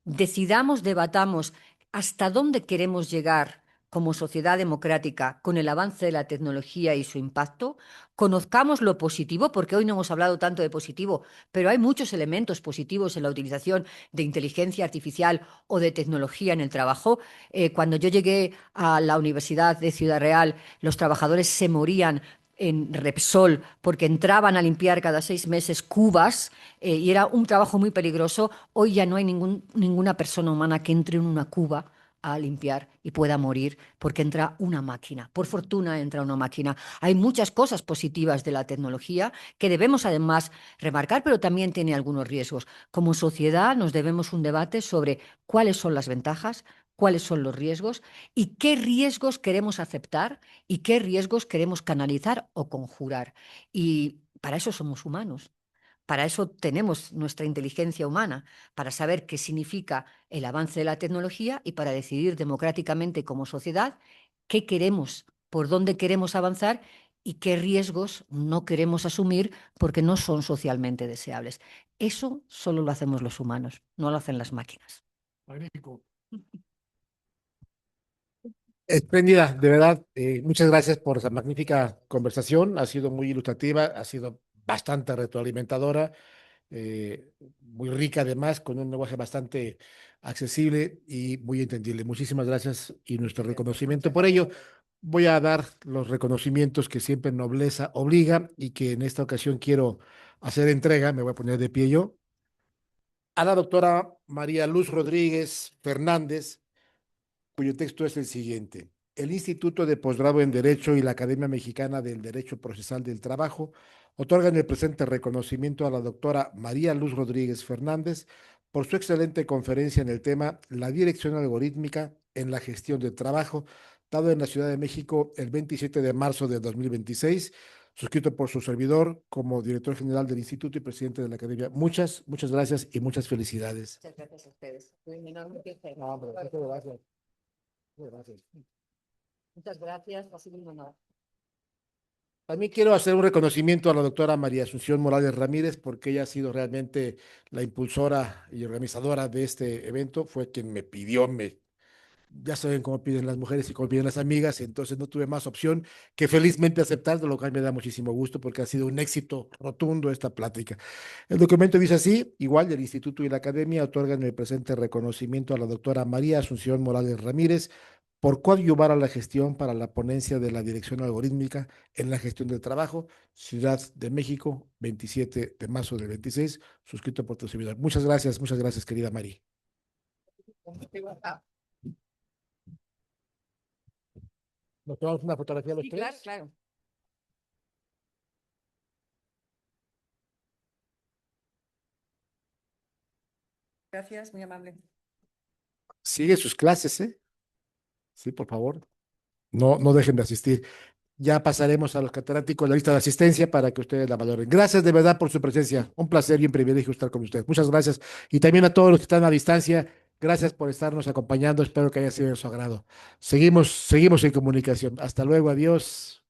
decidamos, debatamos hasta dónde queremos llegar como sociedad democrática con el avance de la tecnología y su impacto. Conozcamos lo positivo, porque hoy no hemos hablado tanto de positivo, pero hay muchos elementos positivos en la utilización de inteligencia artificial o de tecnología en el trabajo. Cuando yo llegué a la Universidad de Ciudad Real, los trabajadores se morían en Repsol porque entraban a limpiar cada 6 meses cubas, y era un trabajo muy peligroso. Hoy ya no hay ninguna persona humana que entre en una cuba a limpiar y pueda morir porque entra una máquina. Por fortuna entra una máquina. Hay muchas cosas positivas de la tecnología que debemos además remarcar, pero también tiene algunos riesgos. Como sociedad nos debemos un debate sobre cuáles son las ventajas, cuáles son los riesgos y qué riesgos queremos aceptar y qué riesgos queremos canalizar o conjurar. Y para eso somos humanos. Para eso tenemos nuestra inteligencia humana, para saber qué significa el avance de la tecnología y para decidir democráticamente como sociedad qué queremos, por dónde queremos avanzar y qué riesgos no queremos asumir porque no son socialmente deseables. Eso solo lo hacemos los humanos, no lo hacen las máquinas. Magnífico. Espléndida, de verdad. Muchas gracias por esa magnífica conversación. Ha sido muy ilustrativa, ha sido bastante retroalimentadora, muy rica además, con un lenguaje bastante accesible y muy entendible. Muchísimas gracias y nuestro reconocimiento por ello. Voy a dar los reconocimientos que siempre nobleza obliga y que en esta ocasión quiero hacer entrega. Me voy a poner de pie yo. A la doctora María Luz Rodríguez Fernández, cuyo texto es el siguiente. El Instituto de Posgrado en Derecho y la Academia Mexicana del Derecho Procesal del Trabajo otorgan el presente reconocimiento a la doctora María Luz Rodríguez Fernández por su excelente conferencia en el tema La dirección algorítmica en la gestión del trabajo, dado en la Ciudad de México el 27 de marzo de 2026, suscrito por su servidor como director general del Instituto y presidente de la Academia. Muchas gracias y muchas felicidades. Muchas gracias a ustedes. Fue un enorme placer. No, hombre, muchas gracias. Gracias. Muchas gracias. Ha sido un honor. También quiero hacer un reconocimiento a la doctora María Asunción Morales Ramírez, porque ella ha sido realmente la impulsora y organizadora de este evento. Fue quien me pidió, ya saben cómo piden las mujeres y cómo piden las amigas, entonces no tuve más opción que felizmente aceptar, de lo cual me da muchísimo gusto porque ha sido un éxito rotundo esta plática. El documento dice así: igual el Instituto y la Academia otorgan el presente reconocimiento a la doctora María Asunción Morales Ramírez por coadyuvar a la gestión para la ponencia de la dirección algorítmica en la gestión del trabajo, Ciudad de México, 27 de marzo del 26, suscrito por tu servidor. Muchas gracias, querida Mari. ¿Nos tomamos una fotografía los Sí, tres? claro, claro. Gracias, muy amable. Sigue sus clases, ¿eh? Sí, por favor. No dejen de asistir. Ya pasaremos a los catedráticos la lista de asistencia para que ustedes la valoren. Gracias de verdad por su presencia. Un placer y un privilegio estar con ustedes. Muchas gracias. Y también a todos los que están a distancia, gracias por estarnos acompañando. Espero que haya sido de su agrado. Seguimos en comunicación. Hasta luego. Adiós.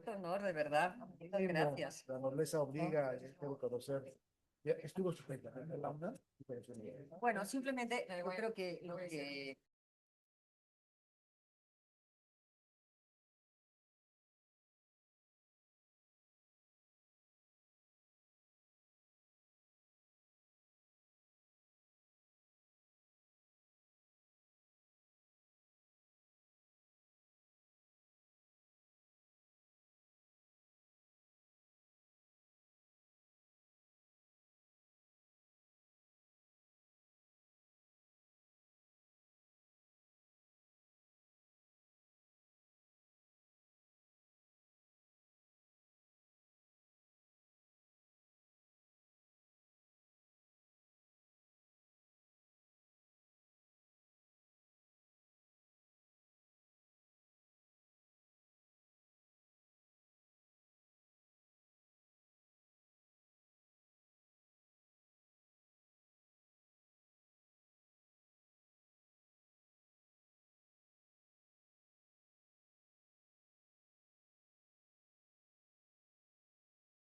Un honor, de verdad. Muchas gracias. La nobleza obliga, debo conocer. Estuvo estupenda. Bueno, simplemente yo creo que lo que